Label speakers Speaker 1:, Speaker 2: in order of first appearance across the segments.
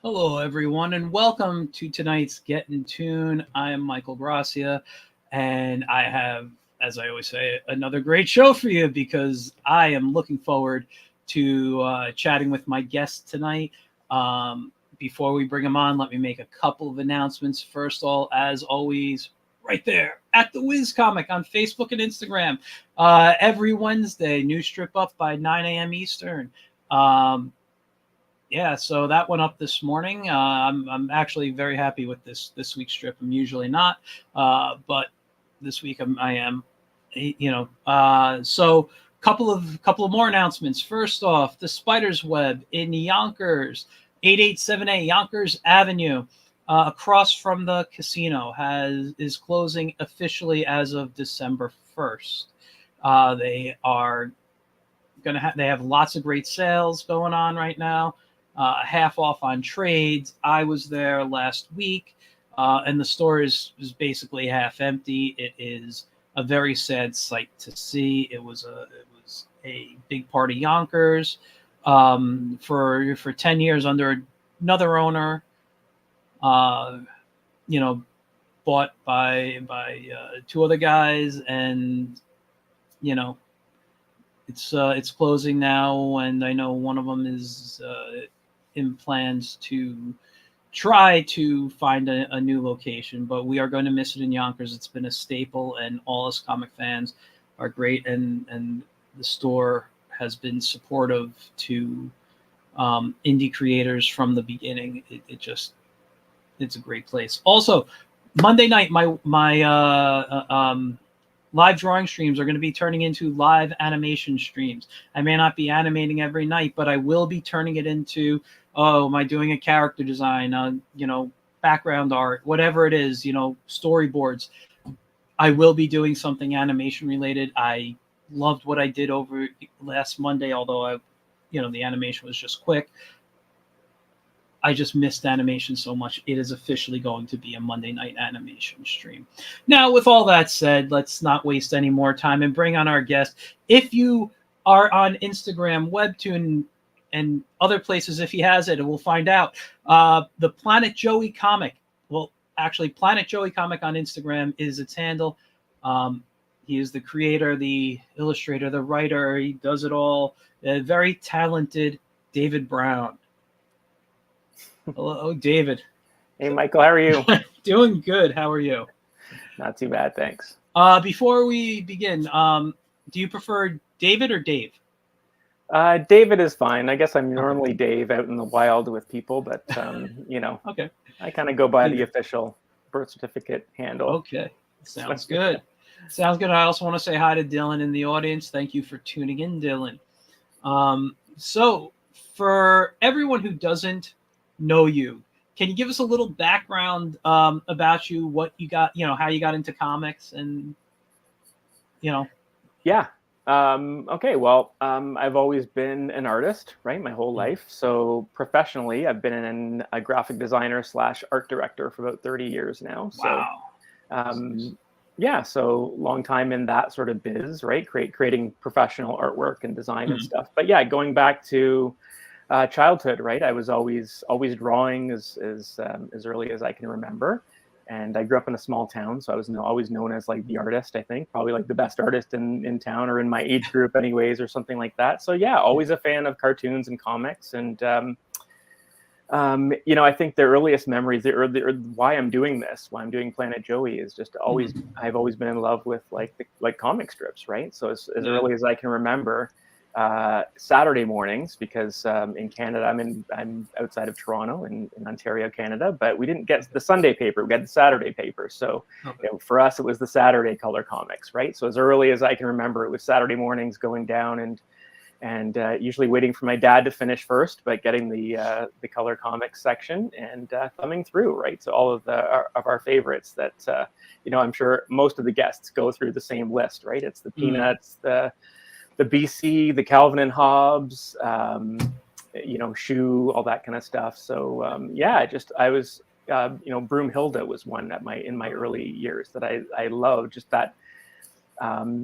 Speaker 1: Hello, everyone, and welcome to tonight's Get in Tune. I am Michael Gracia, and I have, as I always say, another great show for you because I am looking forward to chatting with my guest tonight. Before we bring him on, let me make a couple of announcements. First of all, as always, right there at the Wiz Comic on Facebook and Instagram. Every Wednesday, new strip up by 9 a.m. Eastern. Yeah, so that went up this morning. I'm actually very happy with this week's strip. I'm usually not, but this week I am. So couple of more announcements. First off, the Spider's Web in Yonkers, 887A Yonkers Avenue, across from the casino, is closing officially as of December 1st. They have lots of great sales going on right now. Half off on trades. I was there last week, and the store is basically half empty. It is a very sad sight to see. It was a big part of Yonkers for 10 years under another owner. You know, bought by two other guys, and you know it's closing now, and I know one of them is in plans to try to find a new location, but we are going to miss it in Yonkers. It's been a staple, and all us comic fans are great, and the store has been supportive to indie creators from the beginning. It's a great place. Also, Monday night, my live drawing streams are going to be turning into live animation streams. I may not be animating every night, but I will be turning it into, am I doing a character design, background art, whatever it is, storyboards. I will be doing something animation related. I loved what I did over last Monday, although the animation was just quick. I just missed animation so much. It is officially going to be a Monday night animation stream. Now, with all that said, let's not waste any more time and bring on our guest. If you are on Instagram, Webtoon, and other places, if he has it, and we'll find out. The Planet Joey comic. Well, actually, Planet Joey comic on Instagram is its handle. He is the creator, the illustrator, the writer. He does it all. Very talented David Brown. Hello, David.
Speaker 2: Hey, Michael, how are you?
Speaker 1: Doing good. How are you?
Speaker 2: Not too bad, thanks.
Speaker 1: Before we begin, do you prefer David or Dave?
Speaker 2: David is fine. I guess I'm normally Dave out in the wild with people, but
Speaker 1: Okay.
Speaker 2: I kind of go by the official birth certificate handle.
Speaker 1: Okay, sounds good. Sounds good. I also want to say hi to Dylan in the audience. Thank you for tuning in, Dylan. So for everyone who doesn't know you, can you give us a little background about you, what you got, how you got into comics, and
Speaker 2: Yeah. Okay. Well, I've always been an artist, right, my whole life. So professionally, I've been a graphic designer / art director for about 30 years now.
Speaker 1: Wow.
Speaker 2: So, yeah, so long time in that sort of biz, right? Creating professional artwork and design and stuff. But yeah, going back to childhood, right? I was always drawing as early as I can remember, and I grew up in a small town, so I was always known as like the artist. I think probably like the best artist in town, or in my age group, anyways, or something like that. So yeah, always a fan of cartoons and comics, and I think the earliest memories, why I'm doing this, why I'm doing Planet Joey, is just I've always been in love with like comic strips, right? So as early as I can remember. Saturday mornings, because in Canada, I'm outside of Toronto in Ontario, Canada, but we didn't get the Sunday paper, we got the Saturday paper. So for us, it was the Saturday color comics, right? So as early as I can remember, it was Saturday mornings going down and usually waiting for my dad to finish first, but getting the color comics section and thumbing through, right? So all of our favorites that I'm sure most of the guests go through the same list, right? It's the Peanuts, the BC, the Calvin and Hobbes, Shoe, all that kind of stuff. So I was, Broomhilda was one in my early years that I loved. Just that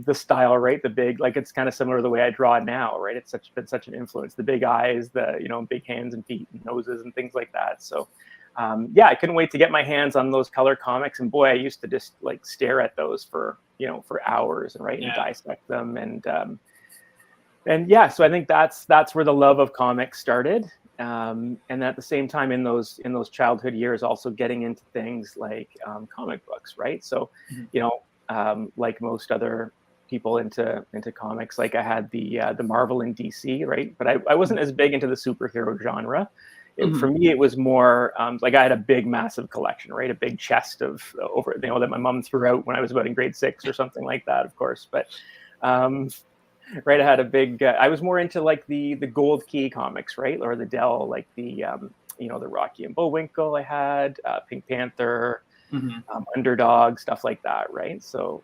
Speaker 2: the style, right? The big, like, it's kind of similar to the way I draw now, right? It's been such an influence. The big eyes, the, you know, big hands and feet and noses and things like that. So yeah, I couldn't wait to get my hands on those color comics. And boy, I used to just like stare at those for, you know, for hours and and dissect them. And yeah, so I think that's where the love of comics started. And at the same time, in those childhood years, also getting into things like comic books, right? So, you know, like most other people into comics, like I had the Marvel and DC, right? But I wasn't as big into the superhero genre. For me, it was more like I had a big, massive collection, right? A big chest of over, you know, that my mom threw out when I was about in grade 6 or something like that, of course. But right, I had a big. I was more into like the Gold Key comics, right, or the Dell, like the you know, the Rocky and Bullwinkle. I had Pink Panther, Underdog, stuff like that, right? So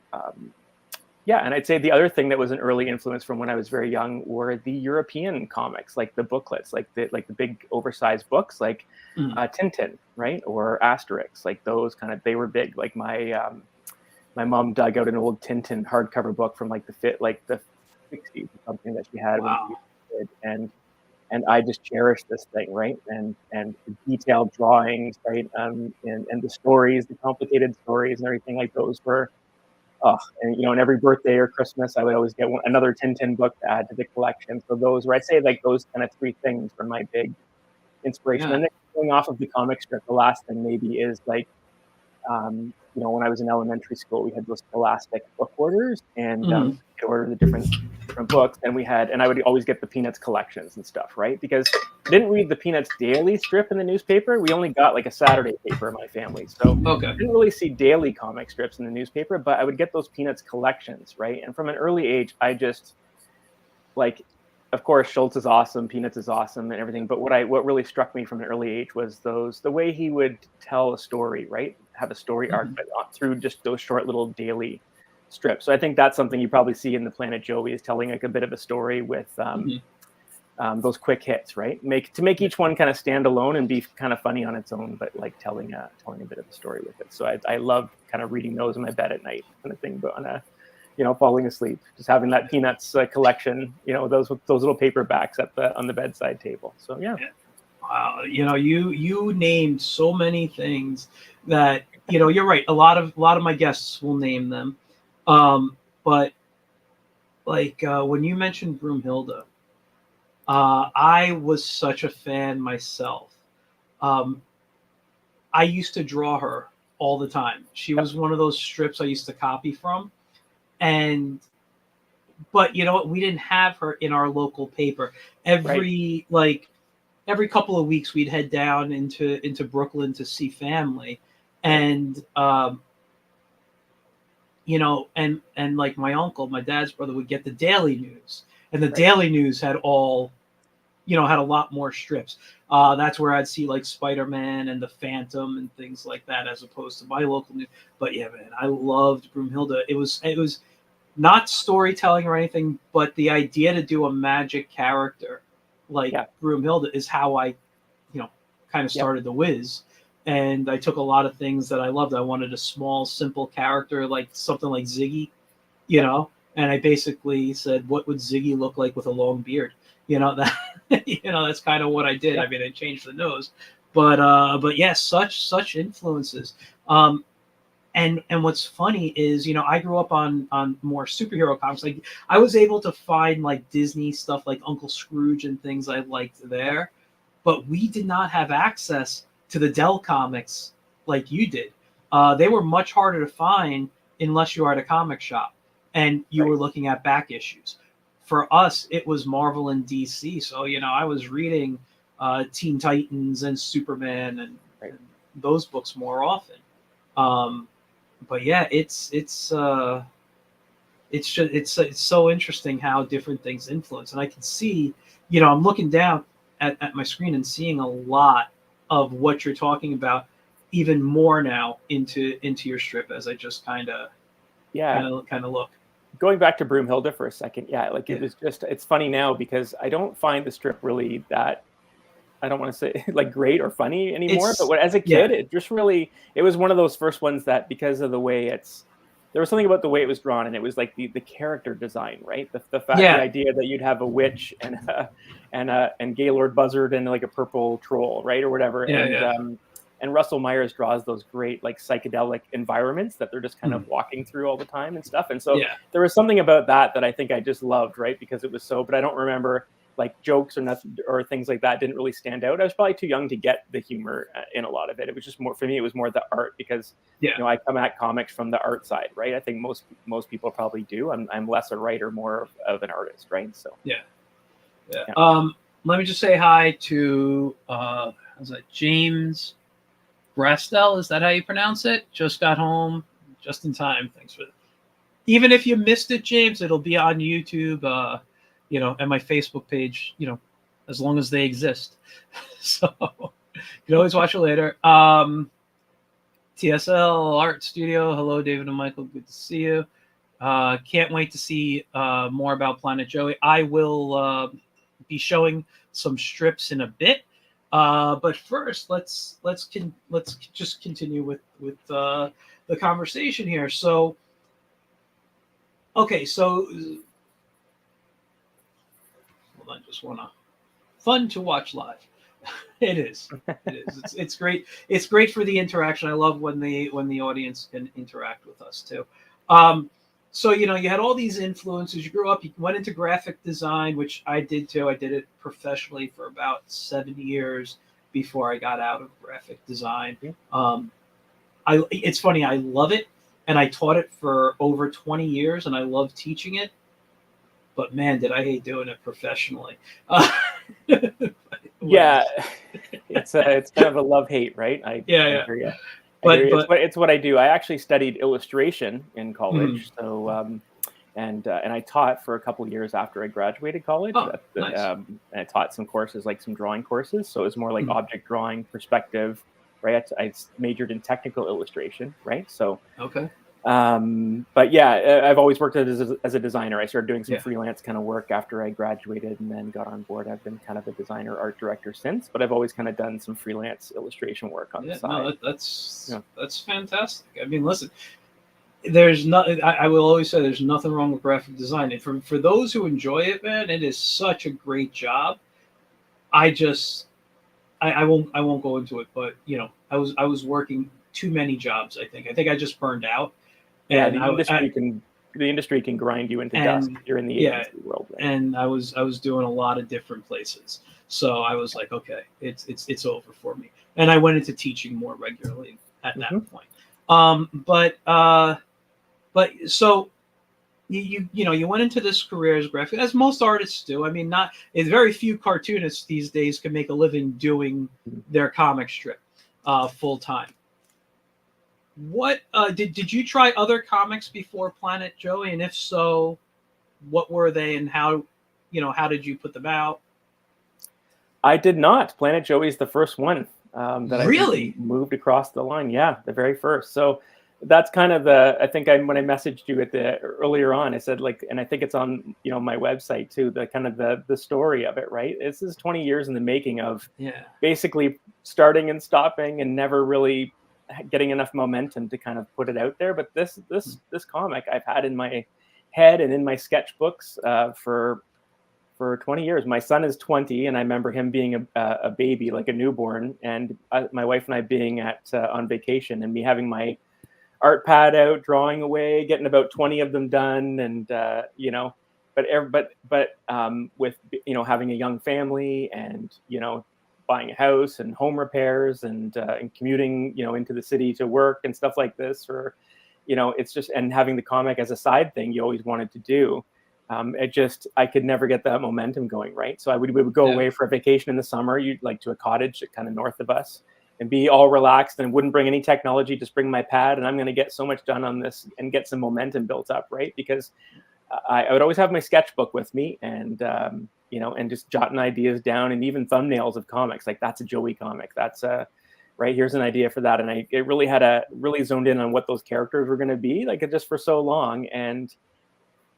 Speaker 2: yeah, and I'd say the other thing that was an early influence from when I was very young were the European comics, like the booklets, like the big oversized books, like Tintin, right, or Asterix, like those kind of. They were big. Like my mom dug out an old Tintin hardcover book from like the 60s or something that she had when she was a kid, and I just cherished this thing, right? And the detailed drawings, right? And the stories, the complicated stories, and everything like those were. Oh, and you know, and every birthday or Christmas, I would always get another Tintin book to add to the collection. So those were, I'd say, like those kind of 3 things were my big inspiration. And then going off of the comic strip, the last thing maybe is like, you know, when I was in elementary school, we had those Scholastic book orders, and you could order the different books, and I would always get the Peanuts collections and stuff, right? Because I didn't read the Peanuts daily strip in the newspaper. We only got like a Saturday paper in my family, so I didn't really see daily comic strips in the newspaper. But I would get those Peanuts collections, right? And from an early age, I just like, of course, Schultz is awesome, Peanuts is awesome, and everything. But what really struck me from an early age was the way he would tell a story, right? Have a story arc, but not through just those short little daily strips. So I think that's something you probably see in the Planet Joey, is telling like a bit of a story with those quick hits, right? To make each one kind of stand alone and be kind of funny on its own, but like telling a bit of a story with it. So I love kind of reading those in my bed at night, kind of thing, but on a, you know, falling asleep, just having that Peanuts collection, you know, those little paperbacks on the bedside table. So yeah.
Speaker 1: Wow, you know, you named so many things that, you know, you're right. A lot of my guests will name them, but like when you mentioned Broomhilda, I was such a fan myself. I used to draw her all the time. She was one of those strips I used to copy from, but you know what? We didn't have her in our local paper. Every couple of weeks, we'd head down into Brooklyn to see family, and you know, and like my uncle, my dad's brother, would get the Daily News, and the Daily News had a lot more strips. That's where I'd see like Spider-Man and the Phantom and things like that, as opposed to my local news. But yeah, man, I loved Broomhilda. It was not storytelling or anything, but the idea to do a magic character like Broomhilda is how I, you know, kind of started the Wiz. And I took a lot of things that I loved. I wanted a small, simple character, like something like Ziggy, you know, and I basically said, what would Ziggy look like with a long beard? You know, that, you know, that's kind of what I did. I mean, I changed the nose, but yeah, such influences. And what's funny is, you know, I grew up on more superhero comics. Like I was able to find like Disney stuff like Uncle Scrooge and things I liked there, but we did not have access to the Dell comics like you did. They were much harder to find unless you were at a comic shop and you were looking at back issues. For us, it was Marvel and DC. So, you know, I was reading Teen Titans and Superman and those books more often. But yeah, it's so interesting how different things influence. And I can see, you know, I'm looking down at my screen and seeing a lot of what you're talking about, even more now into your strip as I just kind of look.
Speaker 2: Going back to Broomhilda for a second, it was just, it's funny now because I don't find the strip really that, I don't want to say like great or funny anymore, but as a kid, it just really, it was one of those first ones that, because of the way it's there was something about the way it was drawn, and it was like the character design, right? The
Speaker 1: Yeah.
Speaker 2: idea that you'd have a witch and Gaylord Buzzard and like a purple troll, right, or whatever,
Speaker 1: Yeah. Yeah.
Speaker 2: and Russell Myers draws those great like psychedelic environments that they're just kind of
Speaker 1: Mm.
Speaker 2: walking through all the time and stuff. And so
Speaker 1: Yeah.
Speaker 2: there was something about that I think I just loved, right? Because it was so, but I don't remember like jokes or nothing or things like that didn't really stand out. I was probably too young to get the humor in a lot of it. It was just more for me. It was more the art because
Speaker 1: Yeah.
Speaker 2: I come at comics from the art side, right? I think most people probably do. I'm less a writer, more of an artist, right? So
Speaker 1: Yeah. Yeah.
Speaker 2: Yeah.
Speaker 1: Let me just say hi to how's that, James Brastel? Is that how you pronounce it? Just got home just in time. Thanks for that. Even if you missed it, James, it'll be on YouTube, and my Facebook page, as long as they exist. So you can always watch it later. TSL Art Studio. Hello, David and Michael. Good to see you. Can't wait to see more about Planet Joey. I will be showing some strips in a bit. But first, let's just continue with the conversation here. So, okay, so hold on, just wanna fun to watch live. It is. It is. It's great. It's great for the interaction. I love when the audience can interact with us too. So you had all these influences. You grew up. You went into graphic design, which I did too. I did it professionally for about 7 years before I got out of graphic design. It's funny. I love it, and I taught it for over 20 years, and I love teaching it. But man, did I hate doing it professionally.
Speaker 2: Yeah, it's kind of a love-hate, right? I hear you.
Speaker 1: But
Speaker 2: It's what I do. I actually studied illustration in college, so and I taught for a couple of years after I graduated college.
Speaker 1: Nice.
Speaker 2: And I taught some courses, like some drawing courses. So it was more like object drawing, perspective, right? I majored in technical illustration, right? So
Speaker 1: okay.
Speaker 2: But yeah, I've always worked as a designer. I started doing some
Speaker 1: Yeah.
Speaker 2: freelance kind of work after I graduated and then got on board. I've been kind of a designer, art director since, but I've always kind of done some freelance illustration work on the side.
Speaker 1: No, that's fantastic. I mean, listen, there's not. I will always say there's nothing wrong with graphic design. And for those who enjoy it, man, it is such a great job. I won't go into it, but I was working too many jobs. I think I just burned out.
Speaker 2: Yeah,
Speaker 1: And
Speaker 2: the industry can grind you into dust. You're in the agency world, right?
Speaker 1: And I was doing a lot of different places, so I was like, okay, it's over for me. And I went into teaching more regularly at that point. But so you went into this career as graphic, as most artists do. I mean, very few cartoonists these days can make a living doing their comic strip full time. What did you try other comics before Planet Joey, and if so, what were they, and how did you put them out?
Speaker 2: I did not. Planet Joey is the first one that
Speaker 1: really
Speaker 2: I moved across the line. Yeah, the very first. So that's kind of when I messaged you earlier on, I said and I think it's on my website too. The kind of the story of it, right? This is 20 years in the making of basically starting and stopping and never really getting enough momentum to kind of put it out there. But this comic I've had in my head and in my sketchbooks for 20 years. My son is 20, and I remember him being a baby, like a newborn, and my wife and I being on vacation, and me having my art pad out, drawing away, getting about 20 of them done, and with having a young family and buying a house and home repairs and commuting into the city to work and stuff like this, or it's just, and having the comic as a side thing you always wanted to do. I could never get that momentum going, right? So we would go away for a vacation in the summer, to a cottage kind of north of us, and be all relaxed and wouldn't bring any technology, just bring my pad, and I'm going to get so much done on this and get some momentum built up, right? Because I would always have my sketchbook with me, and and just jotting ideas down, and even thumbnails of comics, like that's a Joey comic, that's right, here's an idea for that. And it really zoned in on what those characters were going to be, just for so long. And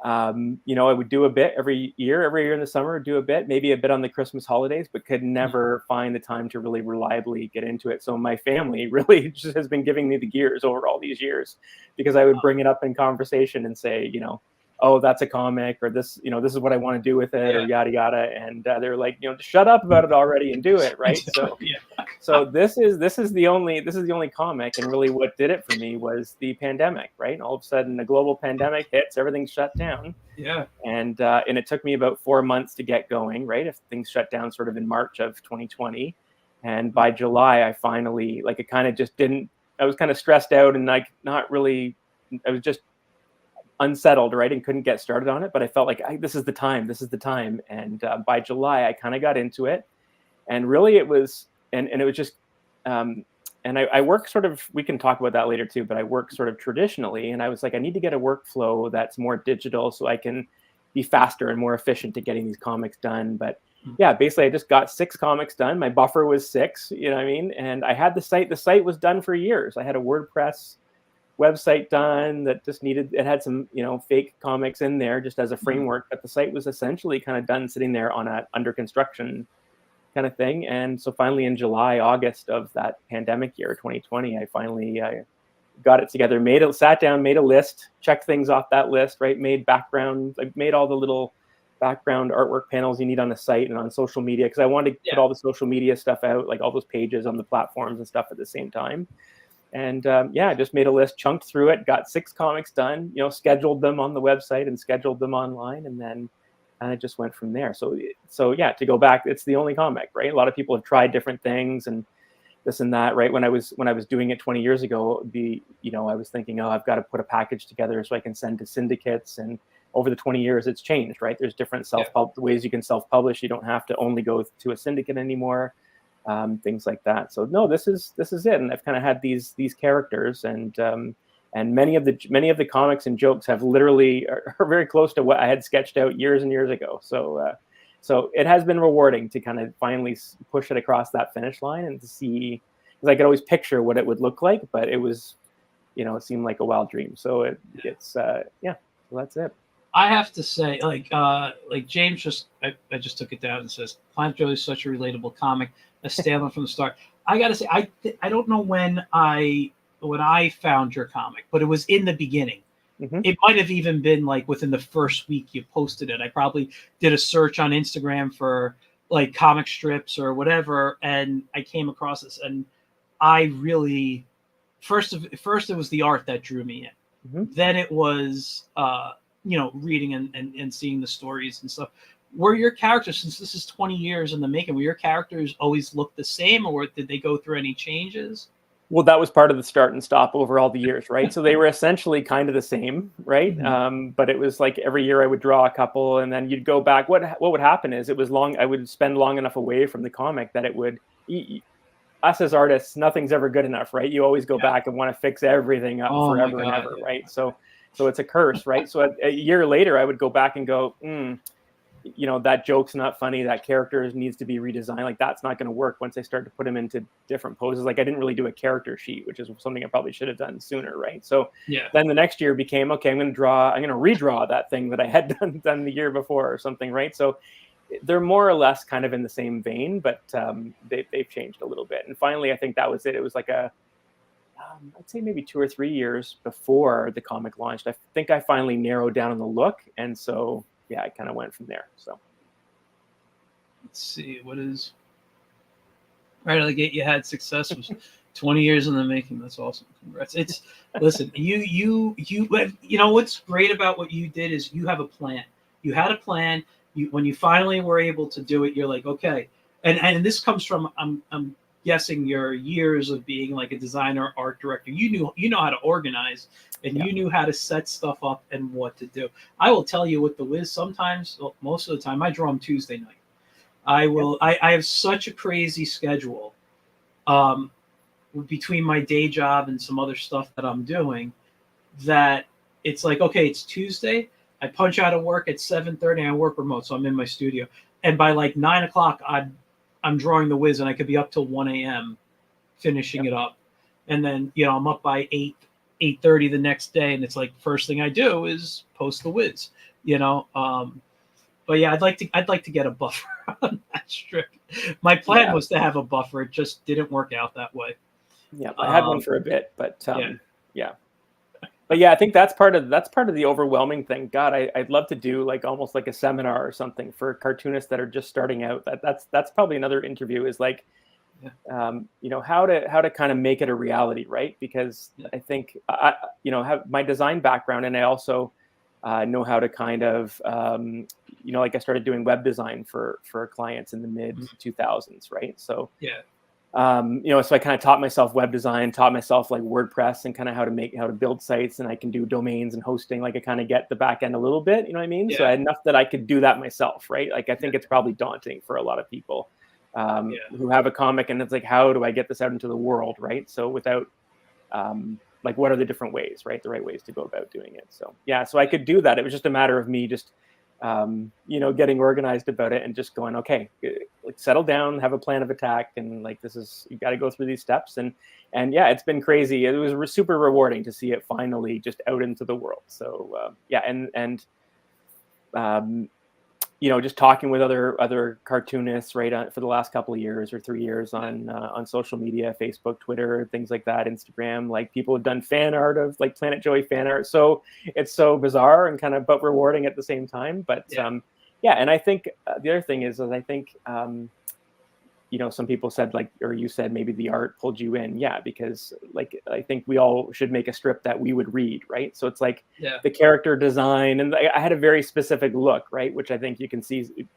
Speaker 2: You know, I would do a bit every year in the summer, do a bit, maybe a bit on the Christmas holidays, but could never find the time to really reliably get into it. So my family really just has been giving me the gears over all these years, because I would bring it up in conversation and say, you know, oh, that's a comic, or this, you know, this is what I want to do with it, or
Speaker 1: Yeah.
Speaker 2: yada yada, and they're like, you know, just shut up about it already and do it, right? So,
Speaker 1: Yeah.
Speaker 2: so this is the only comic, and really what did it for me was the pandemic, right? All of a sudden, the global pandemic hits, everything's shut down,
Speaker 1: Yeah.
Speaker 2: and it took me about 4 months to get going, right? If things shut down sort of in March of 2020, and by July, I finally, like, it kind of just didn't. I was kind of stressed out and like not really. I was just unsettled, right, and couldn't get started on it. But I felt like this is the time. This is the time. And by July, I kind of got into it, and really it was, and it was just. And I work sort of, we can talk about that later too, but I work sort of traditionally. And I was like, I need to get a workflow that's more digital so I can be faster and more efficient at getting these comics done. But yeah, basically I just got 6 comics done. My buffer was 6, you know what I mean? And I had the site was done for years. I had a WordPress website done that just needed, it had some, you know, fake comics in there just as a framework, but the site was essentially kind of done sitting there on a under construction kind of thing. And so finally in July, August of that pandemic year, 2020, I finally got it together, sat down, made a list, checked things off that list, right? Made background, like made all the little background artwork panels you need on the site and on social media, because I wanted to put all the social media stuff out, like all those pages on the platforms and stuff at the same time. And yeah, I just made a list, chunked through it, got 6 comics done, you know, scheduled them on the website and scheduled them online, and then and it just went from there. So yeah, to go back, it's the only comic, right? A lot of people have tried different things and this and that, right? When I was doing it 20 years ago, I was thinking, oh, I've got to put a package together so I can send to syndicates. And over the 20 years, it's changed, right? There's different ways you can self-publish. You don't have to only go to a syndicate anymore, things like that. So no, this is it. And I've kind of had these characters, and many of the comics and jokes have literally are very close to what I had sketched out years and years ago. So it has been rewarding to kind of finally push it across that finish line and to see, because I could always picture what it would look like, but it was, it seemed like a wild dream. So it's so that's it.
Speaker 1: I have to say, like James I just took it down and says, Planet Joe is such a relatable comic, a standalone from the start. I got to say, I don't know when I found your comic, but it was in the beginning. Mm-hmm. It might have even been like within the first week you posted it. I probably did a search on Instagram for like comic strips or whatever, and I came across this, and I really first it was the art that drew me in. Mm-hmm. Then it was reading and seeing the stories and stuff. Were your characters, since this is 20 years in the making, were your characters always look the same, or did they go through any changes?
Speaker 2: Well, that was part of the start and stop over all the years, right? So they were essentially kind of the same, right? Mm-hmm. But it was like every year I would draw a couple, and then you'd go back. What would happen is it was long. I would spend long enough away from the comic that it would. Us as artists, nothing's ever good enough, right? You always go back and want to fix everything up forever and ever, right? So it's a curse, right? So a year later, I would go back and go, that joke's not funny. That character needs to be redesigned. Like, that's not going to work once I start to put him into different poses. Like, I didn't really do a character sheet, which is something I probably should have done sooner, right? So then the next year became, okay, I'm going to redraw that thing that I had done the year before or something, right? So they're more or less kind of in the same vein, but they've changed a little bit. And finally, I think that was it. It was like I'd say maybe 2 or 3 years before the comic launched. I think I finally narrowed down on the look, and so yeah, I kind of went from there. So
Speaker 1: let's see, what is right out of the gate. You had success. Was 20 years in the making. That's awesome. Congrats. It's listen. You know what's great about what you did is you have a plan. You had a plan. When you finally were able to do it, you're like, okay. And this comes from I'm guessing your years of being like a designer, art director. You know how to organize, and you knew how to set stuff up and what to do. I will tell you with the Wiz, sometimes, most of the time, I draw them Tuesday night. I have such a crazy schedule between my day job and some other stuff that I'm doing, that it's like, okay, it's Tuesday. I punch out of work at 7:30. I work remote, so I'm in my studio. And by like 9 o'clock, I'm drawing the Wiz, and I could be up till 1 a.m. finishing it up. And then, I'm up by 8:30 the next day, and it's like first thing I do is post the Wiz. you know. But yeah, I'd like to get a buffer on that strip. My plan
Speaker 2: Yeah.
Speaker 1: was to have a buffer. It just didn't work out that way.
Speaker 2: Yeah. I had one
Speaker 1: Um,
Speaker 2: for a bit, but
Speaker 1: yeah,
Speaker 2: yeah. But yeah, I think that's part of the overwhelming thing. God, I'd love to do like almost like a seminar or something for cartoonists that are just starting out. That's probably another interview is like,
Speaker 1: yeah,
Speaker 2: how to kind of make it a reality, right? Because
Speaker 1: yeah.
Speaker 2: I think have my design background, and I also know how to kind of like I started doing web design for clients in the mid
Speaker 1: Mhm.
Speaker 2: 2000s, right? So
Speaker 1: Yeah,
Speaker 2: so I kind of taught myself web design, taught myself like WordPress and kind of how to build sites, and I can do domains and hosting. Like I kind of get the back end a little bit, you know what I mean? So I
Speaker 1: yeah,
Speaker 2: had enough that I could do that myself, right? Like I
Speaker 1: yeah,
Speaker 2: think it's probably daunting for a lot of people
Speaker 1: yeah,
Speaker 2: who have a comic, and it's like, how do I get this out into the world, right? So without like, what are the different ways, right? The right ways to go about doing it. So yeah, so I could do that. It was just a matter of me just getting organized about it and just going, okay, like settle down, have a plan of attack, and like this is you got to go through these steps, and yeah, it's been crazy. It was super rewarding to see it finally just out into the world. So yeah, and um, just talking with other cartoonists, right, for the last couple of years or 3 years
Speaker 1: yeah,
Speaker 2: on social media, Facebook, Twitter, things like that, Instagram. Like people have done fan art of like Planet Joey fan art. So it's so bizarre and kind of but rewarding at the same time. But
Speaker 1: yeah.
Speaker 2: yeah, and I think the other thing is I think some people said like, or you said maybe the art pulled you in. Yeah, because like I think we all should make a strip that we would read, right? So it's like
Speaker 1: Yeah.
Speaker 2: the character design, and I had a very specific look, right? Which I think you can see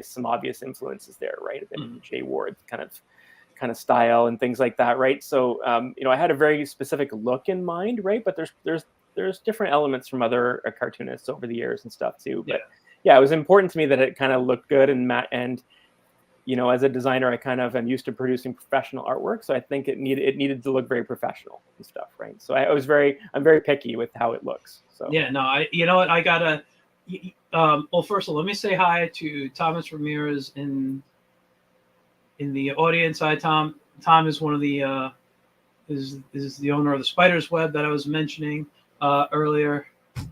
Speaker 2: some obvious influences there, right? A bit of
Speaker 1: Mhm.
Speaker 2: Jay Ward kind of style and things like that, right? So I had a very specific look in mind, right? But there's different elements from other cartoonists over the years and stuff too.
Speaker 1: Yeah.
Speaker 2: But yeah, it was important to me that it kind of looked good and as a designer, I kind of am used to producing professional artwork, so I think it needed to look very professional and stuff, right? So I'm very picky with how it looks. So
Speaker 1: Yeah. No, you know what? I gotta. Well, first of all, let me say hi to Thomas Ramirez in the audience. Hi, Tom. Tom is one of the is the owner of the Spider's Web that I was mentioning earlier.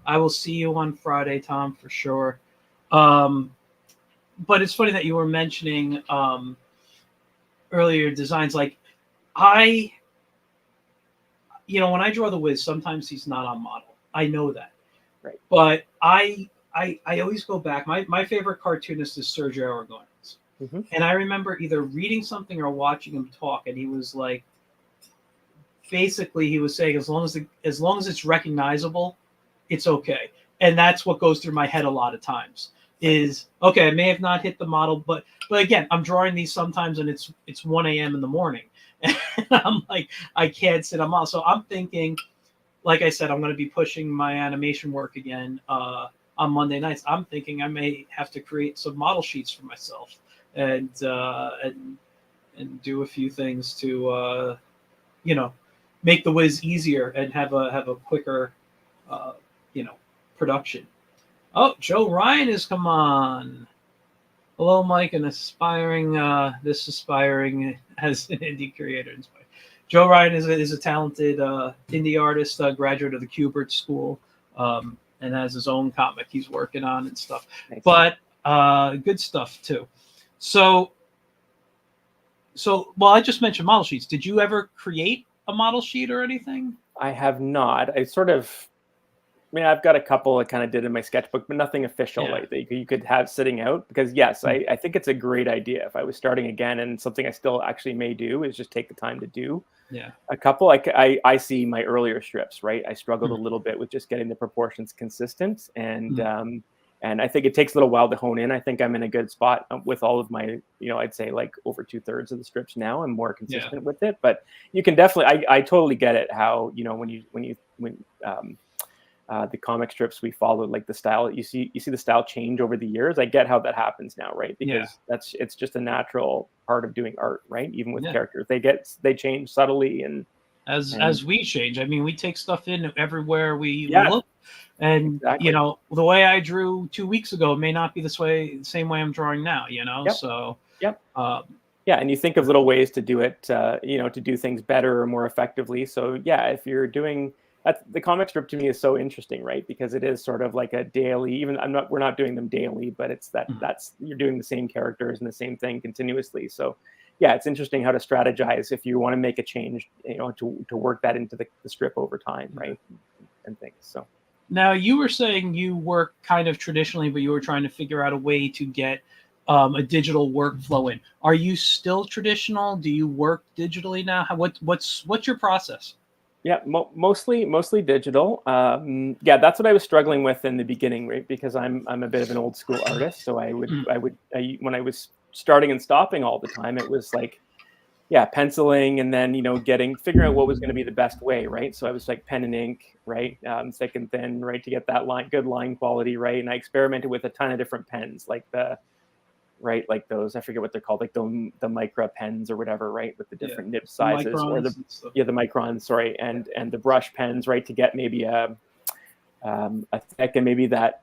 Speaker 1: I will see you on Friday, Tom, for sure. Um, but it's funny that you were mentioning earlier designs. Like I, when I draw the Wiz, sometimes he's not on model. I know that,
Speaker 2: right,
Speaker 1: but I always go back. My favorite cartoonist is Sergio Aragonés.
Speaker 2: hmm
Speaker 1: And I remember either reading something or watching him talk, and he was like, basically, he was saying as long as it's recognizable, it's okay. And that's what goes through my head a lot of times.
Speaker 2: right,
Speaker 1: Is okay. I may have not hit the model, but again, I'm drawing these sometimes, and it's 1 a.m. in the morning, and I'm like, I can't sit on model. So I'm thinking, like I said, I'm going to be pushing my animation work again on Monday nights. I'm thinking I may have to create some model sheets for myself and do a few things to you know make the Wiz easier and have a quicker uh, you know production. Oh, Joe Ryan has come on. Hello, Mike, and aspiring as an indie creator. Joe Ryan is a talented indie artist, graduate of the Kubert School, and has his own comic he's working on and stuff.
Speaker 2: nice.
Speaker 1: But good stuff too. So, well, I just mentioned model sheets. Did you ever create a model sheet or anything?
Speaker 2: I have not. I've got a couple I kind of did in my sketchbook, but nothing official
Speaker 1: Yeah.
Speaker 2: like that you could have sitting out. Because yes,
Speaker 1: Mm.
Speaker 2: I think it's a great idea. If I was starting again, and something I still actually may do is just take the time to do
Speaker 1: Yeah.
Speaker 2: a couple. I see my earlier strips, right? I struggled a
Speaker 1: Mm.
Speaker 2: little bit with just getting the proportions consistent,
Speaker 1: Mm.
Speaker 2: and I think it takes a little while to hone in. I think I'm in a good spot with all of my, I'd say like over 2/3 of the strips now. I'm more
Speaker 1: Yeah.
Speaker 2: consistent with it, but you can definitely, I totally get it. How when the comic strips we followed, like the style, you see the style change over the years. I get how that happens now, right?
Speaker 1: Yeah.
Speaker 2: Because it's just a natural part of doing art, right? Even with
Speaker 1: Yeah.
Speaker 2: characters, they change subtly and
Speaker 1: As we change, I mean, we take stuff in everywhere we
Speaker 2: yeah,
Speaker 1: look, and
Speaker 2: exactly.
Speaker 1: the way I drew 2 weeks ago may not be same way I'm drawing now.
Speaker 2: Yep,
Speaker 1: So
Speaker 2: yep.
Speaker 1: um,
Speaker 2: Yeah, and you think of little ways to do it, to do things better or more effectively. So yeah, if you're doing the comic strip to me is so interesting, right? Because it is sort of like a daily, even we're not doing them daily, but it's that's you're doing the same characters and the same thing continuously. So yeah, it's interesting how to strategize if you want to make a change, to work that into the strip over time, right? And things. So
Speaker 1: now you were saying you work kind of traditionally, but you were trying to figure out a way to get a digital workflow in. Are you still traditional? Do you work digitally now? What's your process?
Speaker 2: yeah, mostly digital. Yeah, that's what I was struggling with in the beginning, right? Because I'm a bit of an old school artist, so when I was starting and stopping all the time, it was like, yeah, penciling and then figuring out what was going to be the best way, right? So I was like pen and ink, right, thick and thin, right, to get that good line quality, right? And I experimented with a ton of different pens, like those, I forget what they're called, like the micra pens or whatever, right, with the different nib sizes, or the microns, sorry, and the brush pens, right, to get maybe a thick and maybe that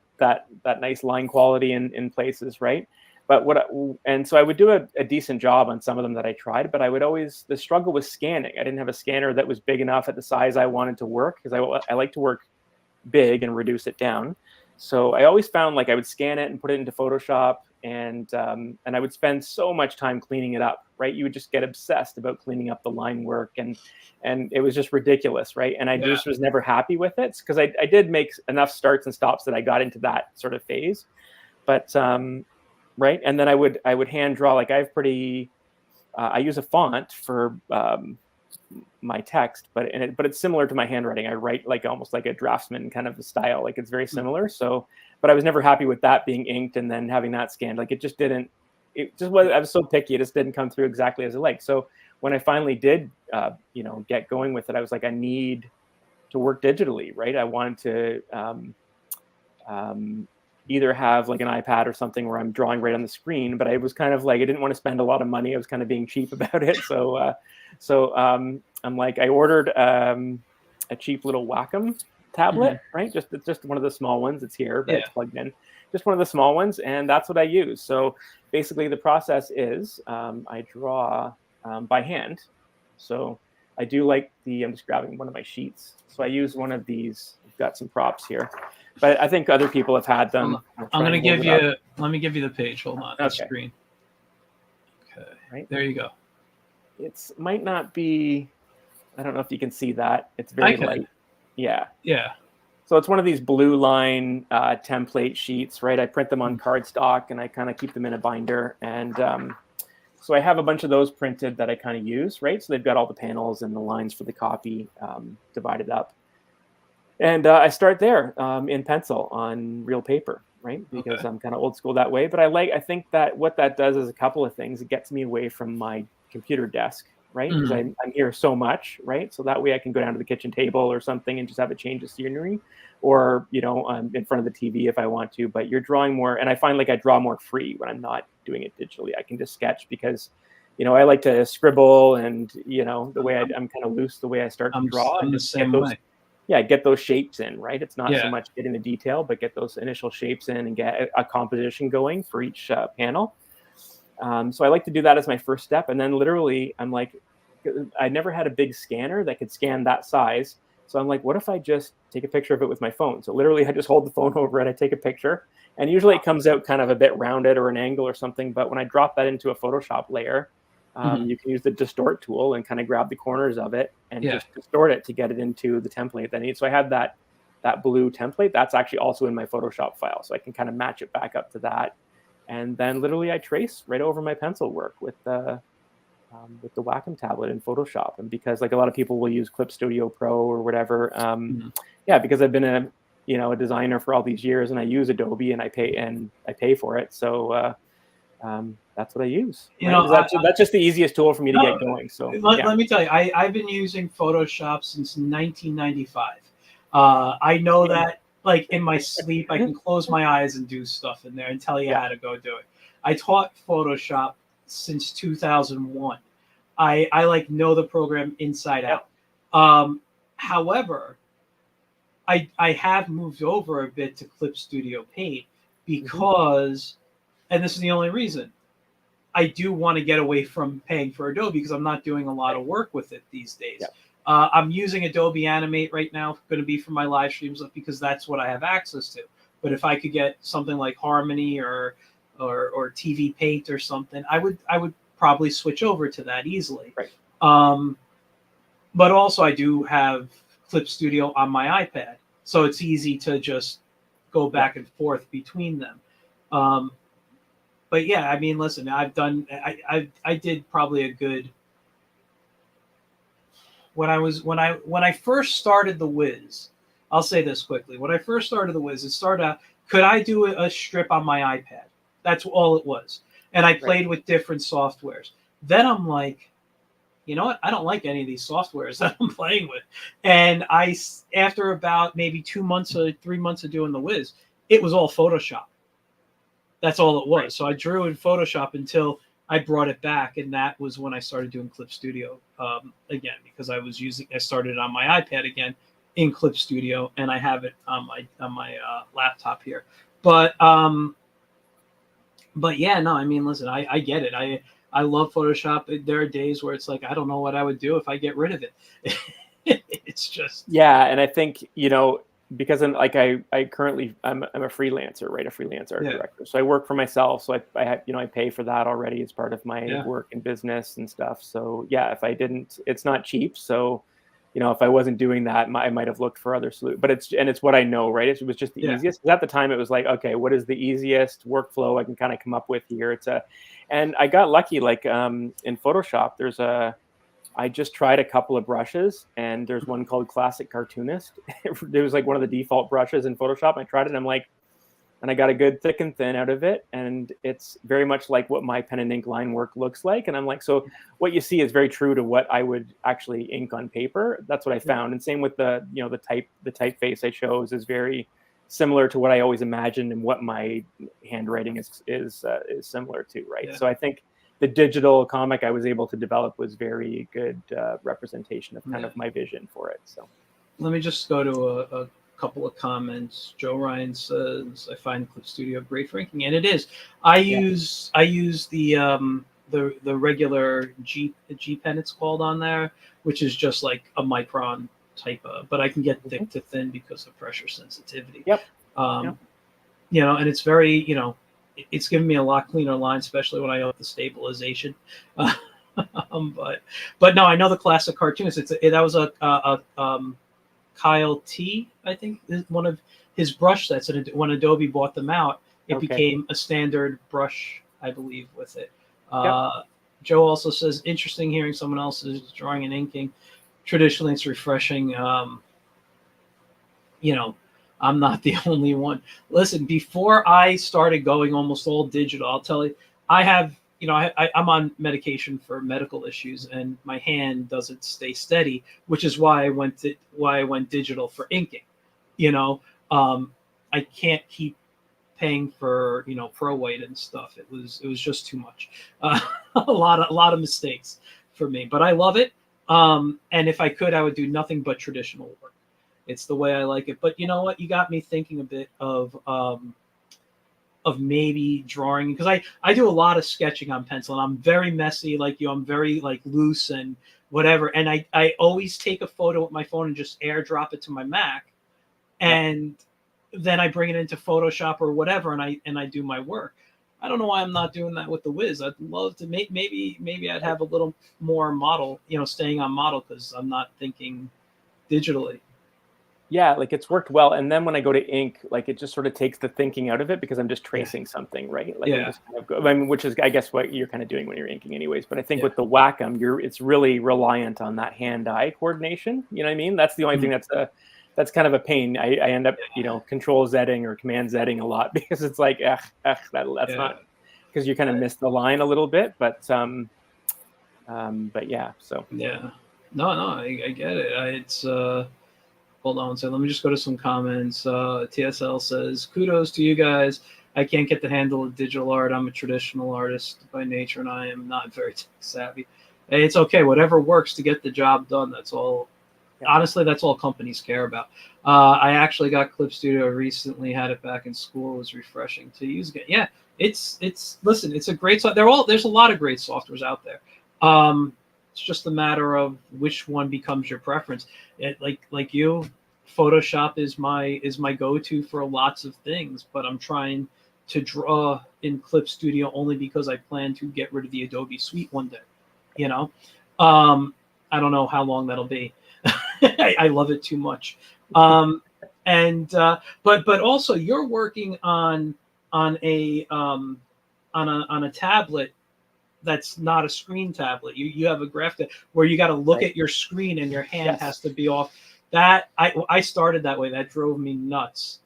Speaker 2: nice line quality in places, right? But and so I would do a decent job on some of them that I tried, but the struggle was scanning. I didn't have a scanner that was big enough at the size I wanted to work, because I like to work big and reduce it down. So I always found like I would scan it and put it into Photoshop, and I would spend so much time cleaning it up, right? You would just get obsessed about cleaning up the line work, and it was just ridiculous, right? And I just was never happy with it, because I did make enough starts and stops that I got into that sort of phase, but right. And then I would hand draw, like I use a font for my text, but it's similar to my handwriting. I write like almost like a draftsman kind of a style, like it's very similar. So, but I was never happy with that being inked and then having that scanned. Like it just was, I was so picky, it just didn't come through exactly as I liked. So when I finally did, get going with it, I was like, I need to work digitally, right? I wanted to either have like an iPad or something where I'm drawing right on the screen, but I was kind of like, I didn't want to spend a lot of money. I was kind of being cheap about it. So I'm like, I ordered a cheap little Wacom tablet, right? Just one of the small ones. It's here, but it's plugged in. Just one of the small ones, and that's what I use. So basically, the process is I draw by hand. So I do like I'm just grabbing one of my sheets. So I use one of these. I've got some props here, but I think other people have had them.
Speaker 1: I'm going to give you, let me give you the page. Hold on, the screen. Okay,
Speaker 2: right
Speaker 1: there you go.
Speaker 2: It might not be, I don't know if you can see that. It's very light. Yeah.
Speaker 1: Yeah.
Speaker 2: So it's one of these blue line template sheets, right? I print them on cardstock and I kind of keep them in a binder. And so I have a bunch of those printed that I kind of use, right? So they've got all the panels and the lines for the copy divided up. And I start there in pencil on real paper, right? Because I'm kind of old school that way. But I think that what that does is a couple of things. It gets me away from my computer desk, right? Because I'm here so much, right? So that way I can go down to the kitchen table or something and just have a change of scenery, or I'm in front of the TV if I want to. But you're drawing more, and I find like I draw more free when I'm not doing it digitally. I can just sketch because I like to scribble, and the way I'm kind of loose the way I start to draw.
Speaker 1: I'm the same way.
Speaker 2: Yeah, get those shapes in, right? It's not so much getting the detail, but get those initial shapes in and get a composition going for each panel. So I like to do that as my first step. And then literally, I'm like, I never had a big scanner that could scan that size. So I'm like, what if I just take a picture of it with my phone? So literally, I just hold the phone over it, I take a picture, and usually it comes out kind of a bit rounded or an angle or something. But when I drop that into a Photoshop layer, you can use the distort tool and kind of grab the corners of it and just distort it to get it into the template that I need. So I have that blue template. That's actually also in my Photoshop file. So I can kind of match it back up to that. And then literally I trace right over my pencil work with the Wacom tablet in Photoshop. And because like a lot of people will use Clip Studio Pro or whatever, because I've been a designer for all these years and I use Adobe and I pay for it. So that's what I use. Right? That's just the easiest tool for me to get going. So
Speaker 1: let me tell you, I've been using Photoshop since 1995. I know that like in my sleep, I can close my eyes and do stuff in there and tell you how to go do it. I taught Photoshop since 2001. I like know the program inside out. However, I have moved over a bit to Clip Studio Paint because, and this is the only reason, I do want to get away from paying for Adobe because I'm not doing a lot of work with it these days. I'm using Adobe Animate right now, going to be for my live streams because that's what I have access to. But if I could get something like Harmony or TV Paint or something, I would probably switch over to that easily.
Speaker 2: Right.
Speaker 1: But also I do have Clip Studio on my iPad, so it's easy to just go back and forth between them. But yeah, I mean, listen, I did probably a good, when I first started the Wiz. I'll say this quickly. When I first started the Wiz, it started out, could I do a strip on my iPad? That's all it was. And I played with different softwares. Then I'm like, you know what? I don't like any of these softwares that I'm playing with. And after about maybe 2 months or 3 months of doing the Wiz, it was all Photoshop. That's all it was. Right. So I drew in Photoshop until I brought it back, and that was when I started doing Clip Studio again, because I started on my iPad again in Clip Studio, and I have it on my laptop here. But yeah, no, I mean, listen, I get it. I love Photoshop. There are days where it's like, I don't know what I would do if I get rid of it. It's just,
Speaker 2: yeah. And I think, because I'm like, I'm a freelancer, right? A freelance art director. So I work for myself. So I have, I pay for that already as part of my work and business and stuff. So yeah, if I didn't, it's not cheap. So, if I wasn't doing that, I might have looked for other solutions, but it's what I know, right? It was just the easiest. Because at the time it was like, okay, what is the easiest workflow I can kind of come up with here? And I got lucky, like in Photoshop, I just tried a couple of brushes, and there's one called Classic Cartoonist. It was like one of the default brushes in Photoshop. I tried it, and I'm like, and I got a good thick and thin out of it, and it's very much like what my pen and ink line work looks like. And I'm like, so what you see is very true to what I would actually ink on paper. That's what I found. And same with the typeface I chose is very similar to what I always imagined and what my handwriting is similar to, right? Yeah. So I think the digital comic I was able to develop was very good representation of kind of my vision for it. So
Speaker 1: let me just go to a couple of comments. Joe Ryan says, I find Clip Studio great for inking, and it is. I use the regular G pen, it's called, on there, which is just like a micron type of, but I can get thick to thin because of pressure sensitivity. And it's very, it's given me a lot cleaner line, especially when I up the stabilization. But no, I know the Classic Cartoonist. That was a Kyle T, I think, is one of his brush sets. And when Adobe bought them out, it became a standard brush, I believe, with it. Joe also says, interesting hearing someone else is drawing and inking. Traditionally, it's refreshing. I'm not the only one. Listen, before I started going almost all digital, I'll tell you, I have, I'm on medication for medical issues, and my hand doesn't stay steady, which is why I went digital for inking. I can't keep paying for pro white and stuff. It was just too much. A lot of mistakes for me, but I love it. And if I could, I would do nothing but traditional work. It's the way I like it. But you know what? You got me thinking a bit of maybe drawing, because I do a lot of sketching on pencil, and I'm very messy like you. I'm very like loose and whatever. And I always take a photo with my phone and just airdrop it to my Mac, and then I bring it into Photoshop or whatever, and I do my work. I don't know why I'm not doing that with the Wiz. I'd love to maybe I'd have a little more model, staying on model, because I'm not thinking digitally.
Speaker 2: Yeah, like it's worked well. And then when I go to ink, like it just sort of takes the thinking out of it, because I'm just tracing something, right? Like I'm just kind of which is, I guess, what you're kind of doing when you're inking anyways. But I think with the Wacom, it's really reliant on that hand-eye coordination. You know what I mean? That's the only thing that's kind of a pain. I end up, control Zing or command Zing a lot, because it's like, that's not, because you kind of miss the line a little bit. But yeah, so.
Speaker 1: Yeah. No, I get it. It's hold on. So let me just go to some comments. TSL says, kudos to you guys. I can't get the handle of digital art. I'm a traditional artist by nature, and I am not very tech savvy. Hey, it's okay. Whatever works to get the job done. That's all. Honestly, that's all companies care about. I actually got Clip Studio recently. Had it back in school. It was refreshing to use again. Yeah, listen. It's a great. There's a lot of great softwares out there. it's just a matter of which one becomes your preference. Like you, Photoshop is my go-to for lots of things, but I'm trying to draw in Clip Studio only because I plan to get rid of the Adobe Suite one day. You know, I don't know how long that'll be. I love it too much. But also you're working on a tablet that's not a screen tablet. You have a graphic where you got to look at your screen and your hand has to be off. That I started that way. That drove me nuts.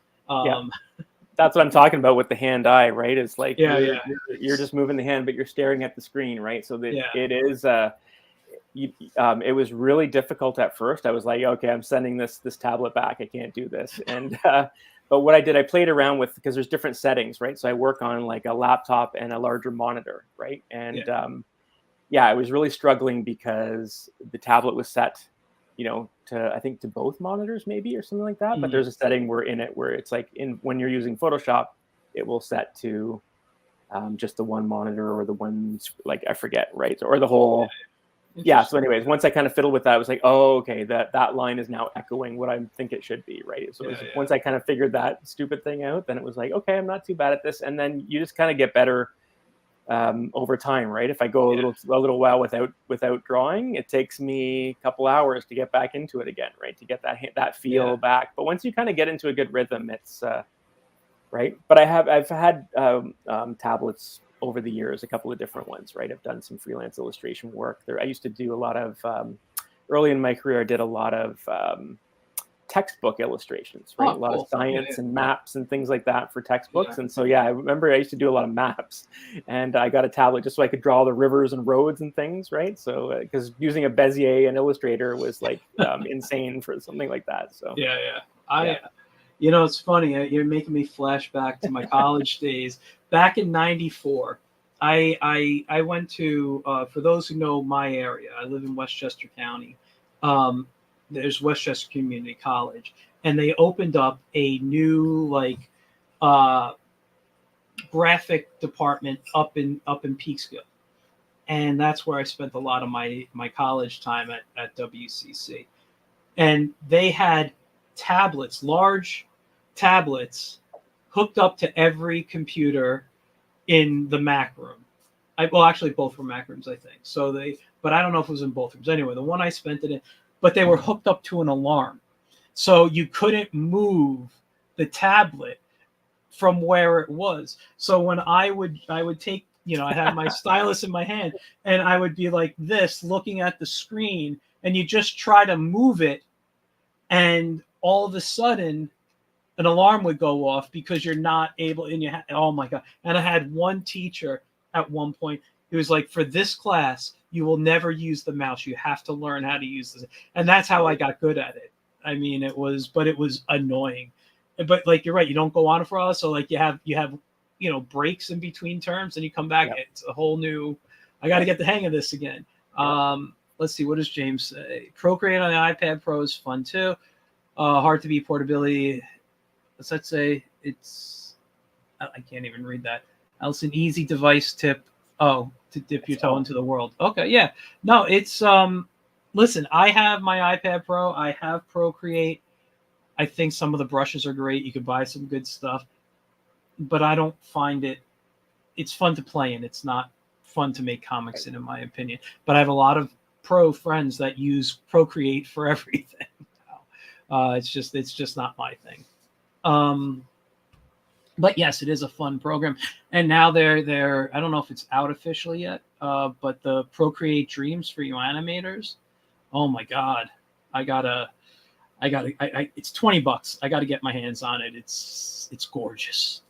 Speaker 2: That's what I'm talking about with the hand eye, right? It's like you're just moving the hand, but you're staring at the screen, right? So that it is it was really difficult at first. I was like, okay, I'm sending this tablet back. I can't do this. And but what I did, I played around with, because there's different settings, right? So I work on like a laptop and a larger monitor, right? And I was really struggling because the tablet was set, I think to both monitors maybe, or something like that. But there's a setting where it's like when you're using Photoshop, it will set to just the one monitor, or the one, like, I forget, right? Or the whole. So anyways, once I kind of fiddled with that, I was like, oh, okay, that line is now echoing what I think it should be, right? So once I kind of figured that stupid thing out, then it was like, okay, I'm not too bad at this. And then you just kind of get better over time, right? If I go a little while without drawing, it takes me a couple hours to get back into it again, right? To get that feel back. But once you kind of get into a good rhythm, it's right. But I've had tablets over the years, a couple of different ones, right? I've done some freelance illustration work there. I used to do a lot of early in my career, I did a lot of textbook illustrations, right? A lot of science and maps and things like that for textbooks. And so I remember I used to do a lot of maps, and I got a tablet just so I could draw the rivers and roads and things, right? So because using a Bezier and Illustrator was like insane for something like that. So
Speaker 1: it's funny. You're making me flash back to my college days. Back in '94, I went to, for those who know my area, I live in Westchester County. There's Westchester Community College, and they opened up a new graphic department up in Peekskill, and that's where I spent a lot of my college time at WCC. And they had tablets, large tablets, hooked up to every computer in the Mac room. Actually, both were Mac rooms, I think. But I don't know if it was in both rooms. Anyway, the one I spent it in, but they were hooked up to an alarm, so you couldn't move the tablet from where it was. So when I would take, I had my stylus in my hand, and I would be like this, looking at the screen, and you just try to move it, and all of a sudden an alarm would go off because you're not able, oh my God. And I had one teacher at one point, he was like, for this class, you will never use the mouse. You have to learn how to use this. And that's how I got good at it. I mean, it was annoying. But like, you're right, you don't go on for a while. So like you have breaks in between terms, and you come back. It's a whole new, I got to get the hang of this again. Let's see, what does James say? Procreate on the iPad Pro is fun too. Hard to beat portability. Let's say it's, I can't even read that. Else an easy device tip. Oh, to dip your toe into the world. Okay, yeah. No, it's listen, I have my iPad Pro. I have Procreate. I think some of the brushes are great. You could buy some good stuff, but I don't find it's fun to play in. It's not fun to make comics in my opinion. But I have a lot of pro friends that use Procreate for everything. It's just not my thing. But yes, it is a fun program. And now they're I don't know if it's out officially yet, but the Procreate Dreams for you animators. Oh my God. It's $20. I gotta get my hands on it. It's gorgeous.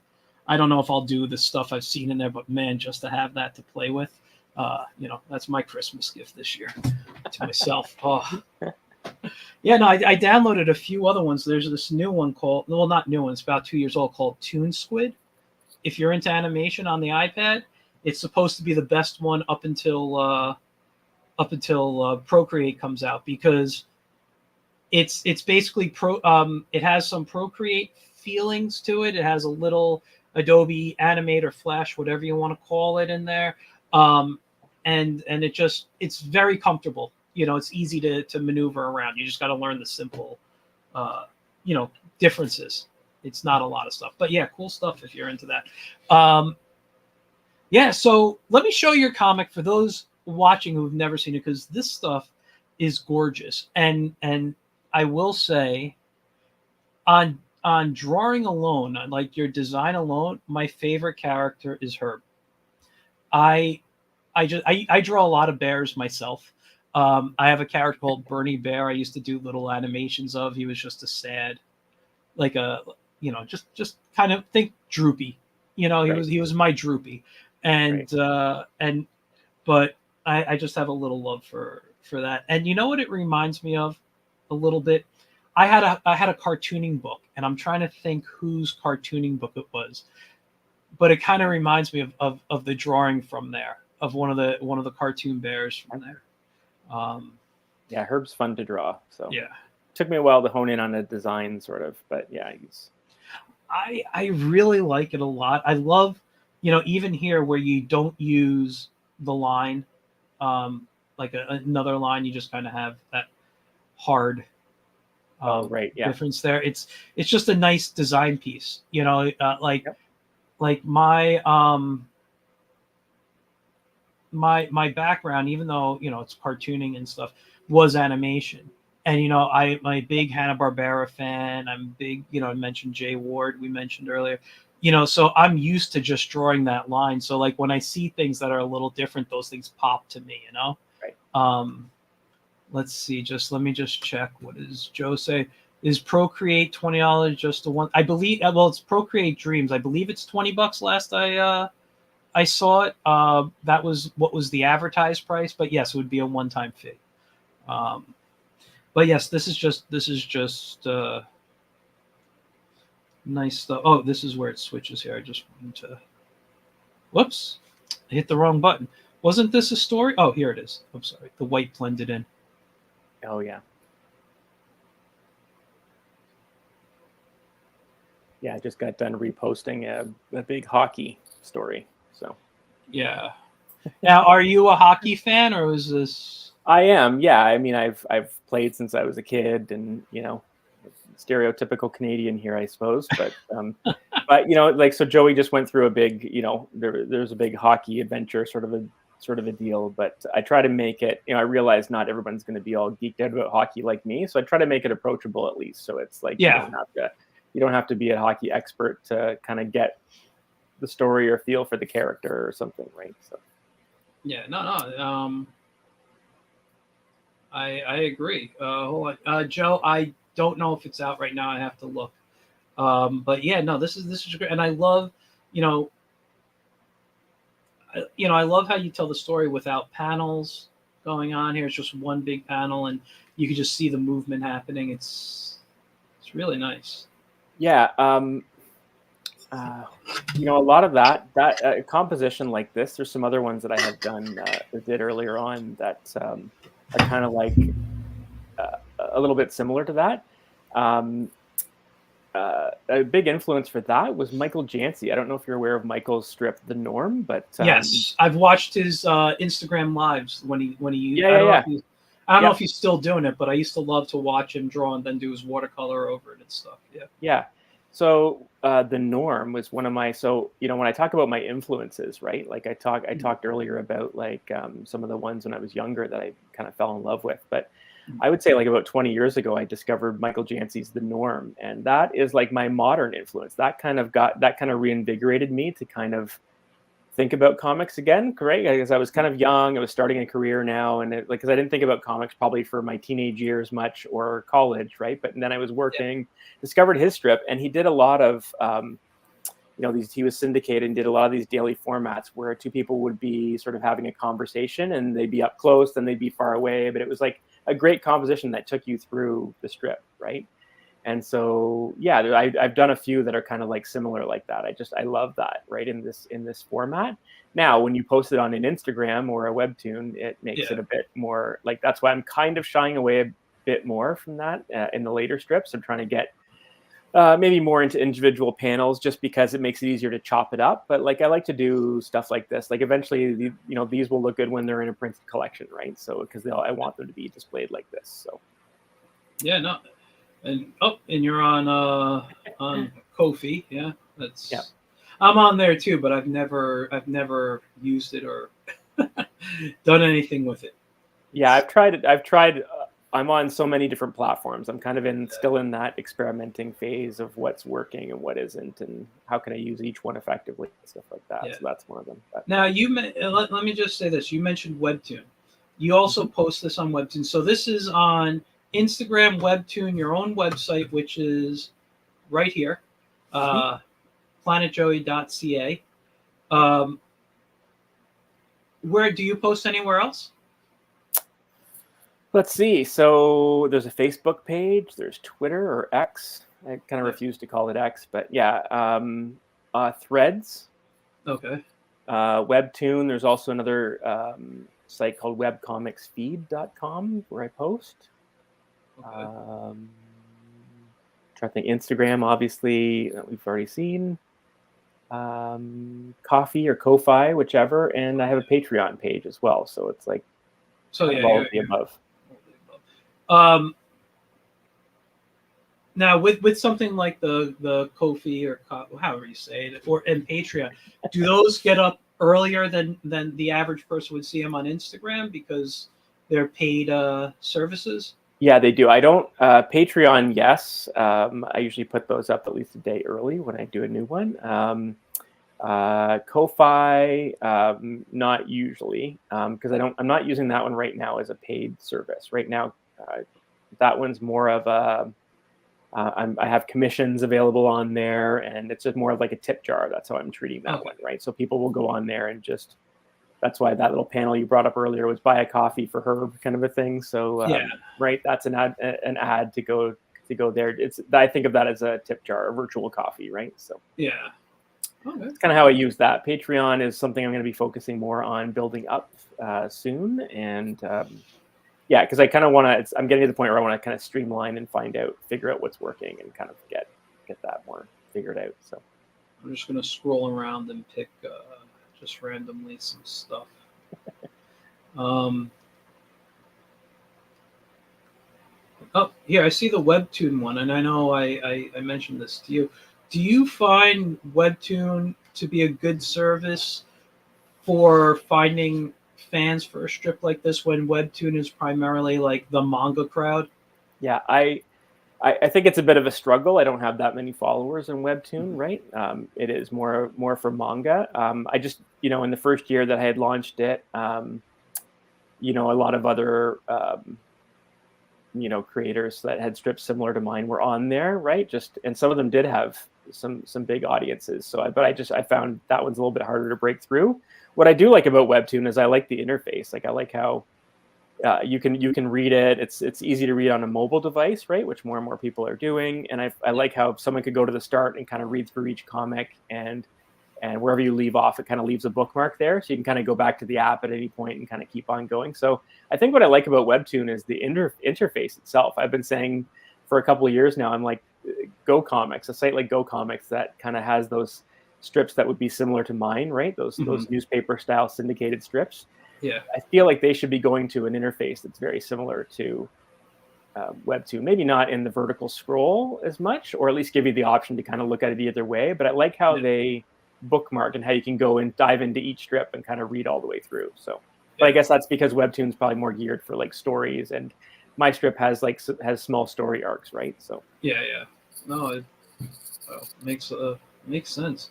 Speaker 1: I don't know if I'll do the stuff I've seen in there, but man, just to have that to play with, that's my Christmas gift this year to myself. Oh. Yeah, no, I downloaded a few other ones. There's this new one called, well, not new one, it's about 2 years old, called Toon Squid. If you're into animation on the iPad, it's supposed to be the best one up until Procreate comes out, because it's basically it has some Procreate feelings to it. It has a little Adobe Animator, Flash, whatever you want to call it, in there. and it's very comfortable. It's easy to maneuver around. You just got to learn the simple, differences. It's not a lot of stuff, but yeah, cool stuff if you're into that. Yeah, so let me show your comic for those watching who've never seen it, because this stuff is gorgeous. And I will say, on drawing alone, on like your design alone, my favorite character is Herb. I draw a lot of bears myself. I have a character called Bernie Bear. I used to do little animations of. He was just a sad, like a just kind of think Droopy. He was my Droopy, and but I just have a little love for that. And you know what it reminds me of a little bit? I had a cartooning book, and I'm trying to think whose cartooning book it was, but it kind of reminds me of the drawing from there, of one of the cartoon bears from there.
Speaker 2: Yeah, Herb's fun to draw. So
Speaker 1: yeah,
Speaker 2: took me a while to hone in on a design sort of, but yeah,
Speaker 1: I really like it a lot. I love, even here where you don't use the line, like another line, you just kind of have that hard difference there. It's just a nice design piece, like my my background, even though it's cartooning and stuff, was animation. And I'm a big Hanna-Barbera fan. I'm big, I mentioned Jay Ward, we mentioned earlier. So I'm used to just drawing that line. So like when I see things that are a little different, those things pop to me. Let's see. Let me just check. What does Joe say? Is Procreate $20 just the one? I believe. Well, it's Procreate Dreams. I believe it's $20 last I saw it. That was what was the advertised price. But yes, it would be a one-time fee. But yes, this is just nice stuff. Oh, this is where it switches here. I just wanted to. Whoops, I hit the wrong button. Wasn't this a story? Oh, here it is. I'm sorry. The white blended in.
Speaker 2: Oh yeah. Yeah, I just got done reposting a big hockey story. So.
Speaker 1: Yeah. Now, are you a hockey fan, or is this?
Speaker 2: I am. Yeah. I mean, I've played since I was a kid, and stereotypical Canadian here, I suppose. But but so Joey just went through a big, there's a big hockey adventure sort of a deal. But I try to make it. I realize not everyone's going to be all geeked out about hockey like me, so I try to make it approachable at least. So it's like you don't have to be a hockey expert to kind of get the story or feel for the character or something, right? So.
Speaker 1: Yeah. No. I agree. Hold on, Joe. I don't know if it's out right now. I have to look. But yeah, no, this is great, and I love, I love how you tell the story without panels going on here. It's just one big panel, and you can just see the movement happening. It's really nice.
Speaker 2: Yeah. A lot of that composition like this. There's some other ones that I have done that did earlier on that are kind of like a little bit similar to that. A big influence for that was Michael Jancy. I don't know if you're aware of Michael's strip, The Norm, but
Speaker 1: yes, I've watched his Instagram lives when he. I don't know if he's still doing it, but I used to love to watch him draw and then do his watercolor over it and stuff. Yeah.
Speaker 2: Yeah. So The Norm was one of my. So when I talk about my influences, right? Like I talked earlier about like some of the ones when I was younger that I kind of fell in love with, but. I would say like about 20 years ago, I discovered Michael Jancy's The Norm. And that is like my modern influence. That kind of reinvigorated me to kind of think about comics again, correct? Because I was kind of young. I was starting a career now. And because I didn't think about comics probably for my teenage years much or college, right? But then I was working, discovered his strip. And he did a lot of, he was syndicated and did a lot of these daily formats where two people would be sort of having a conversation and they'd be up close, then they'd be far away. But it was like a great composition that took you through the strip, right? And so, yeah, I've done a few that are kind of like similar like that. I love that, right? In this format. Now, when you post it on an Instagram or a webtoon, it makes it a bit more like, that's why I'm kind of shying away a bit more from that in the later strips. I'm trying to get Maybe more into individual panels, just because it makes it easier to chop it up. But like I like to do stuff like this. Like eventually, these will look good when they're in a printed collection, right? So because I want them to be displayed like this. So
Speaker 1: Yeah, no, and you're on Ko-fi. Yeah, that's.
Speaker 2: yeah.
Speaker 1: I'm on there too, but I've never used it or done anything with it.
Speaker 2: Yeah, I've tried it. I'm on so many different platforms. I'm kind of still in that experimenting phase of what's working and what isn't, and how can I use each one effectively and stuff like that.
Speaker 1: Yeah.
Speaker 2: So that's one of them. But,
Speaker 1: Now let me just say this. You mentioned Webtoon. You also post this on Webtoon. So this is on Instagram, Webtoon, your own website, which is right here, planetjoey.ca. Where do you post anywhere else?
Speaker 2: let's see. So there's a Facebook page. There's Twitter or X. I kind of refuse to call it X, but yeah. Threads.
Speaker 1: Okay.
Speaker 2: Webtoon. There's also another site called webcomicsfeed.com where I post.
Speaker 1: Okay.
Speaker 2: Trying to think. Instagram, obviously, that we've already seen. Coffee or Ko-fi, whichever, and I have a Patreon page as well. So it's like all of the above.
Speaker 1: Now with something like the Ko-fi or however you say it, and Patreon, do those get up earlier than the average person would see them on Instagram because they're paid services?
Speaker 2: Yeah, they do. I don't Patreon. Yes, I usually put those up at least a day early when I do a new one. Ko-fi, not usually, because I'm not using that one right now as a paid service. Right now, that one's more of a I have commissions available on there, and it's just more of like a tip jar. That's how I'm treating that one, right? So people will go on there and just. That's why that little panel you brought up earlier was buy a coffee for her kind of a thing. So right, that's an ad to go there. I think of that as a tip jar, a virtual coffee, right? So
Speaker 1: yeah.
Speaker 2: Okay. That's kind of how I use that. Patreon is something I'm going to be focusing more on building up soon, and because I kind of want to. I'm getting to the point where I want to kind of streamline and figure out what's working, and kind of get that more figured out. So
Speaker 1: I'm just going to scroll around and pick just randomly some stuff. Here I see the Webtoon one, and I know I mentioned this to you. Do you find Webtoon to be a good service for finding fans for a strip like this when Webtoon is primarily like the manga crowd?
Speaker 2: Yeah, I think it's a bit of a struggle. I don't have that many followers in Webtoon, right? It is more for manga. I just, in the first year that I had launched it, a lot of other, creators that had strips similar to mine were on there, right? And some of them did have some big audiences. So, I found that one's a little bit harder to break through. What I do like about Webtoon is I like the interface. Like I like how you can read it. It's easy to read on a mobile device, right? Which more and more people are doing. And I like how someone could go to the start and kind of read through each comic, and wherever you leave off, it kind of leaves a bookmark there, so you can kind of go back to the app at any point and kind of keep on going. So I think what I like about Webtoon is the interface itself. I've been saying for a couple of years now, I'm like, Go Comics, a site like Go Comics that kind of has those strips that would be similar to mine, right? Those newspaper style syndicated strips.
Speaker 1: Yeah,
Speaker 2: I feel like they should be going to an interface that's very similar to Webtoon. Maybe not in the vertical scroll as much, or at least give you the option to kind of look at it either way. But I like how they bookmark and how you can go and dive into each strip and kind of read all the way through. So, but I guess that's because Webtoon's probably more geared for like stories, and my strip has small story arcs, right? So
Speaker 1: no, it makes sense.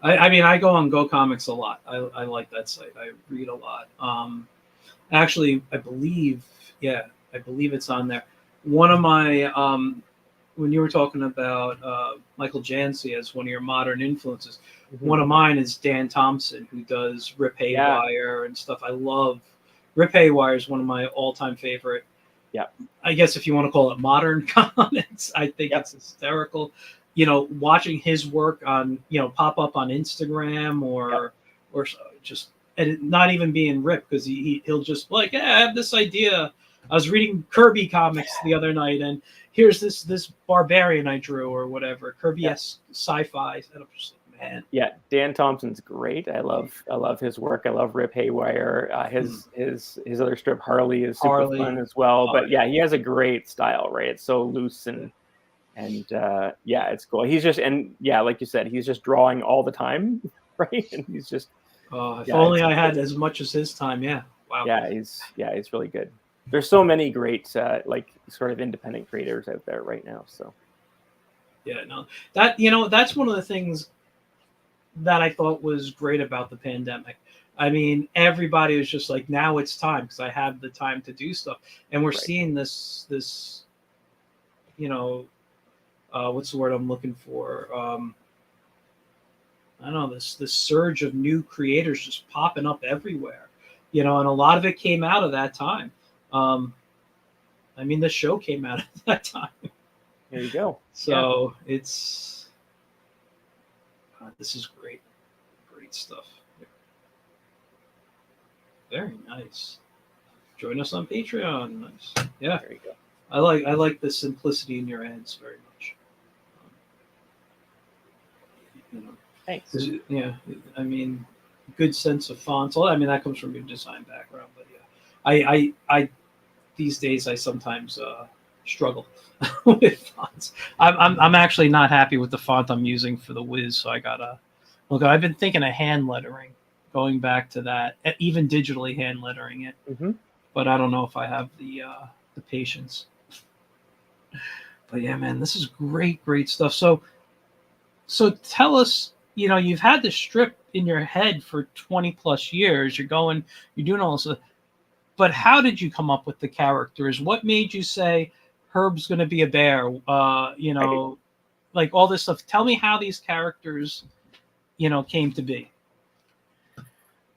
Speaker 1: I mean, I go on Go Comics a lot. I like that site. I read a lot. Actually, I believe it's on there. One of my when you were talking about Michael Jancy as one of your modern influences, one of mine is Dan Thompson, who does Rip Haywire and stuff. I love Rip Haywire is one of my all-time favorite.
Speaker 2: Yeah,
Speaker 1: I guess if you want to call it modern comics, I think it's hysterical. Watching his work on pop up on Instagram or just and not even being ripped, because he'll just like, I have this idea I was reading Kirby comics the other night, and here's this barbarian I drew or whatever, Kirby-esque sci-fi, and I'm just like, man.
Speaker 2: Yeah, Dan Thompson's great. I love his work. I love Rip Haywire. His other strip Harley is super fun as well. But yeah, he has a great style, right? It's so loose and yeah, it's cool. He's just, and yeah, like you said, he's just drawing all the time, right? And he's just
Speaker 1: if only I had as much as his time. Yeah. Wow.
Speaker 2: Yeah, he's really good. There's so many great like sort of independent creators out there right now. So
Speaker 1: yeah, no, that that's one of the things that I thought was great about the pandemic. I mean, everybody was just like, now it's time because I have the time to do stuff, and we're seeing this what's the word I'm looking for? I don't know, this surge of new creators just popping up everywhere, and a lot of it came out of that time. I mean, the show came out at that time.
Speaker 2: There you go.
Speaker 1: So it's this is great stuff. Very nice. Join us on Patreon. Nice. Yeah.
Speaker 2: There you go.
Speaker 1: I like the simplicity in your ads very much.
Speaker 2: Thanks.
Speaker 1: Yeah, I mean, good sense of fonts. Well, I mean, that comes from your design background, but yeah, I these days I sometimes struggle with fonts. I'm actually not happy with the font I'm using for the Wiz, so I gotta look. I've been thinking of hand lettering, going back to that, even digitally hand lettering it, but I don't know if I have the patience. But yeah, man, this is great stuff. So tell us, you've had this strip in your head for 20 plus years. You're doing all this, but how did you come up with the characters? What made you say Herb's going to be a bear? Like all this stuff. Tell me how these characters, came to be.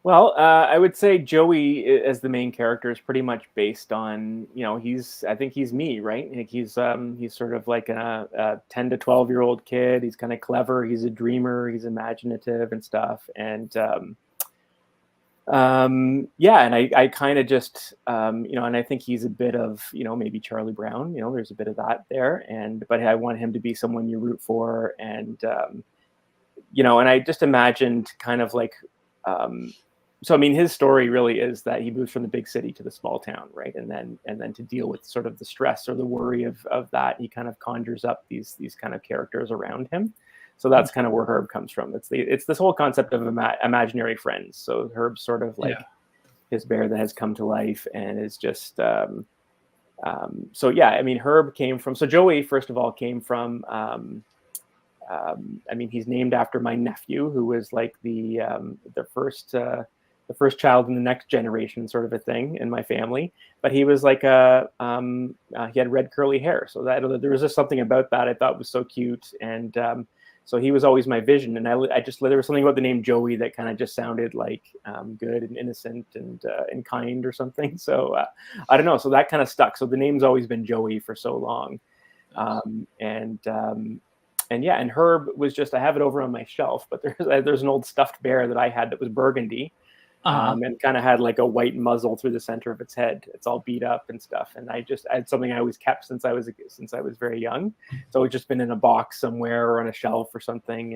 Speaker 2: Well, I would say Joey as the main character is pretty much based on, I think he's me, right? Like he's sort of like a 10 to 12-year-old kid. He's kind of clever. He's a dreamer. He's imaginative and stuff. And and I kind of just, and I think he's a bit of, maybe Charlie Brown, there's a bit of that there. But I want him to be someone you root for. And, and I just imagined kind of like, so I mean, his story really is that he moves from the big city to the small town, right? And then to deal with sort of the stress or the worry of that, he kind of conjures up these kind of characters around him. So that's kind of where Herb comes from. It's this whole concept of imaginary friends. So Herb's sort of like his bear that has come to life and is just so yeah. I mean, Herb came from, so Joey first of all came from. I mean, he's named after my nephew, who was like the first child in the next generation, sort of a thing in my family. But he was like he had red curly hair, so that there was just something about that I thought was so cute, and so he was always my vision. And I just, there was something about the name Joey that kind of just sounded like good and innocent and kind or something. So I don't know. So that kind of stuck. So the name's always been Joey for so long, and yeah, and Herb was just, I have it over on my shelf, but there's an old stuffed bear that I had that was burgundy. And kind of had like a white muzzle through the center of its head. It's all beat up and stuff. And I had something I always kept since I was very young. So it's just been in a box somewhere or on a shelf or something.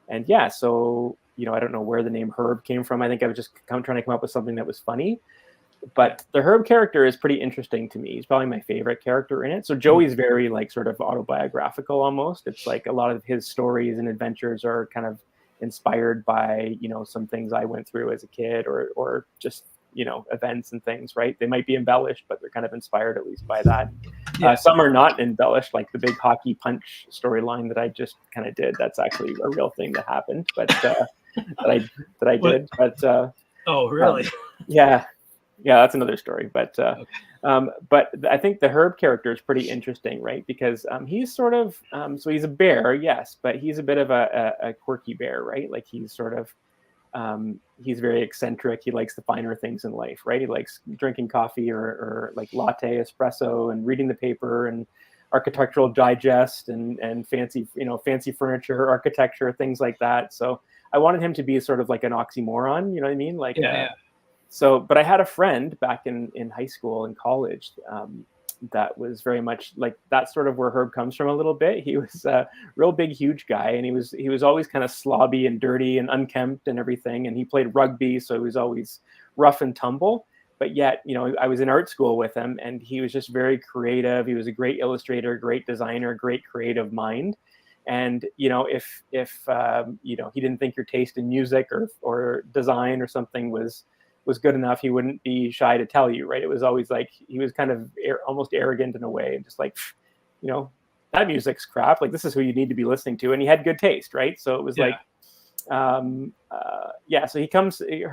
Speaker 2: And yeah, so, I don't know where the name Herb came from. I think I was just trying to come up with something that was funny. But the Herb character is pretty interesting to me. He's probably my favorite character in it. So Joey's very like sort of autobiographical almost. It's like a lot of his stories and adventures are kind of inspired by some things I went through as a kid or just events and things, right? They might be embellished, but they're kind of inspired at least by that. Some are not embellished, like the big hockey punch storyline that I just kind of did. That's actually a real thing that happened, but that I did. But
Speaker 1: oh really?
Speaker 2: Yeah, that's another story. But but I think the Herb character is pretty interesting, right? Because he's sort of so he's a bear, yes, but he's a bit of a quirky bear, right? Like he's sort of he's very eccentric. He likes the finer things in life, right? He likes drinking coffee or like latte espresso and reading the paper and Architectural Digest and fancy furniture, architecture, things like that. So I wanted him to be sort of like an oxymoron, you know what I mean? Like So, but I had a friend back in high school and college that was very much like that's sort of where Herb comes from a little bit. He was a real big, huge guy, and he was always kind of slobby and dirty and unkempt and everything. And he played rugby, so he was always rough and tumble. But yet, I was in art school with him, and he was just very creative. He was a great illustrator, great designer, great creative mind. And if he didn't think your taste in music or design or something was good enough, he wouldn't be shy to tell you, right? It was always like he was kind of almost arrogant in a way, and just like, that music's crap. Like, this is who you need to be listening to, and he had good taste, right? So it was like,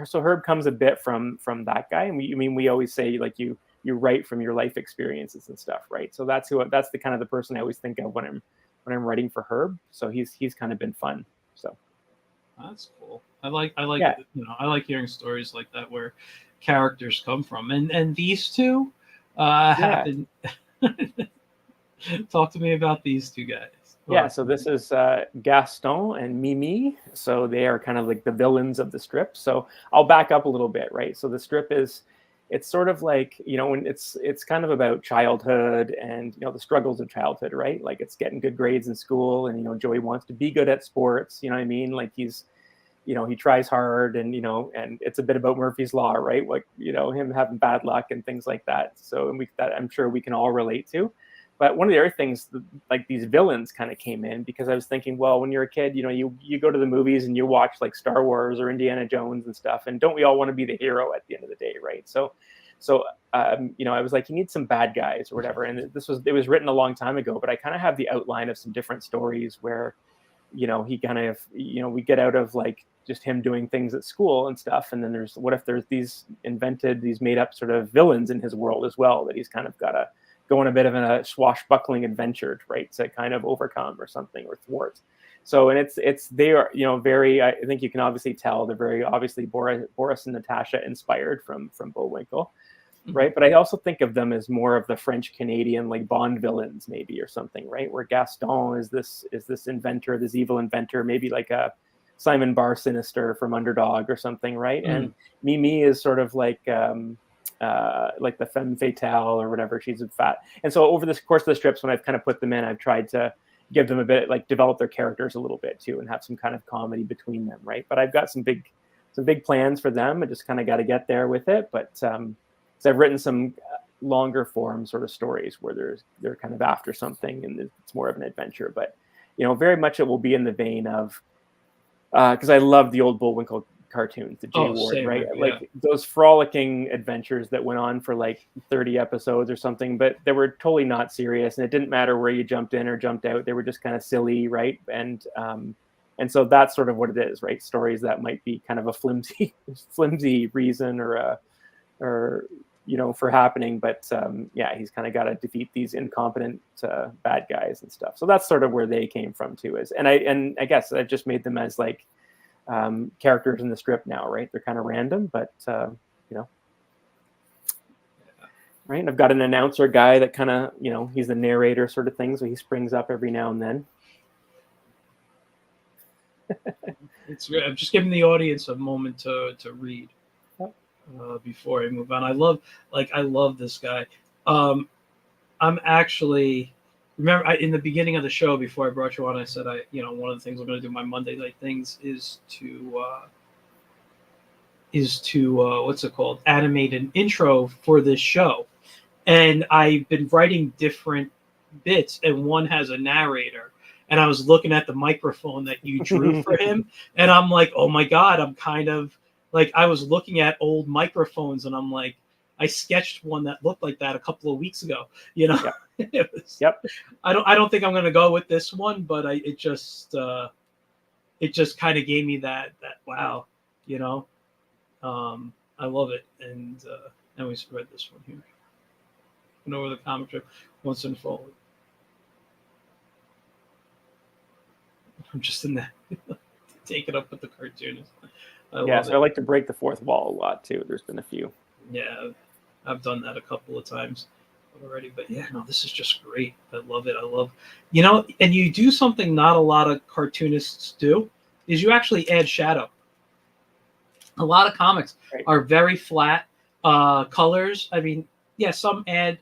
Speaker 2: So Herb comes a bit from that guy, and we always say like you write from your life experiences and stuff, right? So that's the kind of the person I always think of when I'm writing for Herb. So he's kind of been fun. So
Speaker 1: that's cool. I like I like hearing stories like that where characters come from, and these two happen. Talk to me about these two guys.
Speaker 2: Yeah, so this is Gaston and Mimi. So they are kind of like the villains of the strip. So I'll back up a little bit, right? So the strip it's sort of like, when it's kind of about childhood and, the struggles of childhood, right? Like, it's getting good grades in school, and, Joey wants to be good at sports, you know what I mean? Like, he's, he tries hard, and, and it's a bit about Murphy's Law, right? Like, him having bad luck and things like that. So, and that I'm sure we can all relate to. But one of the other things, like, these villains kind of came in because I was thinking, well, when you're a kid, you go to the movies and you watch like Star Wars or Indiana Jones and stuff, and don't we all want to be the hero at the end of the day, right? So I was like, you need some bad guys or whatever. And it was written a long time ago, but I kind of have the outline of some different stories where, he kind of, we get out of like just him doing things at school and stuff, and then there's these made up sort of villains in his world as well that he's kind of got to go on a bit of a swashbuckling adventure, right, to kind of overcome or something or thwart. So, and they are, very, I think you can obviously tell they're very obviously Boris and Natasha inspired from Bullwinkle, right? But I also think of them as more of the French Canadian like Bond villains maybe or something, right? Where Gaston is this inventor, this evil inventor, maybe like a Simon Bar Sinister from Underdog or something, right? And Mimi is sort of like the femme fatale or whatever. She's a fat. And so over the course of the strips, when I've kind of put them in, I've tried to give them a bit, like, develop their characters a little bit too, and have some kind of comedy between them, right? But I've got some big plans for them. I just kind of got to get there with it. But so I've written some longer form sort of stories where they're kind of after something, and it's more of an adventure. But very much it will be in the vein of because I love the old Bullwinkle cartoons, the Jay Ward, right? Yeah. Like those frolicking adventures that went on for like 30 episodes or something, but they were totally not serious, and it didn't matter where you jumped in or jumped out. They were just kind of silly, right? And so that's sort of what it is, right? Stories that might be kind of a flimsy reason or for happening, but he's kind of got to defeat these incompetent bad guys and stuff. So that's sort of where they came from too. And I guess I've just made them as like characters in the strip now, right? They're kind of random, but right? And I've got an announcer guy that kind of, he's the narrator sort of thing, so he springs up every now and then.
Speaker 1: It's great. I'm just giving the audience a moment to read before I move on. I love this guy. I'm actually remember in the beginning of the show before I brought you on, I said one of the things I'm going to do my Monday night things is to what's it called, animate an intro for this show, and I've been writing different bits, and one has a narrator, and I was looking at the microphone that you drew for him, and I'm like, oh my god, I'm kind of like, I was looking at old microphones, and I'm like, I sketched one that looked like that a couple of weeks ago.
Speaker 2: Yep. Yep.
Speaker 1: I don't think I'm going to go with this one, but it just kind of gave me that wow, I love it. And we spread this one here. And over the comic strip once and for all. I'm just in that take it up with the cartoonist. I
Speaker 2: like to break the fourth wall a lot too. There's been a few.
Speaker 1: Yeah, I've done that a couple of times already, but this is just great. I love it. I love, and you do something not a lot of cartoonists do, is you actually add shadow. A lot of comics
Speaker 2: Right.
Speaker 1: are very flat colors. I mean, yeah, some add,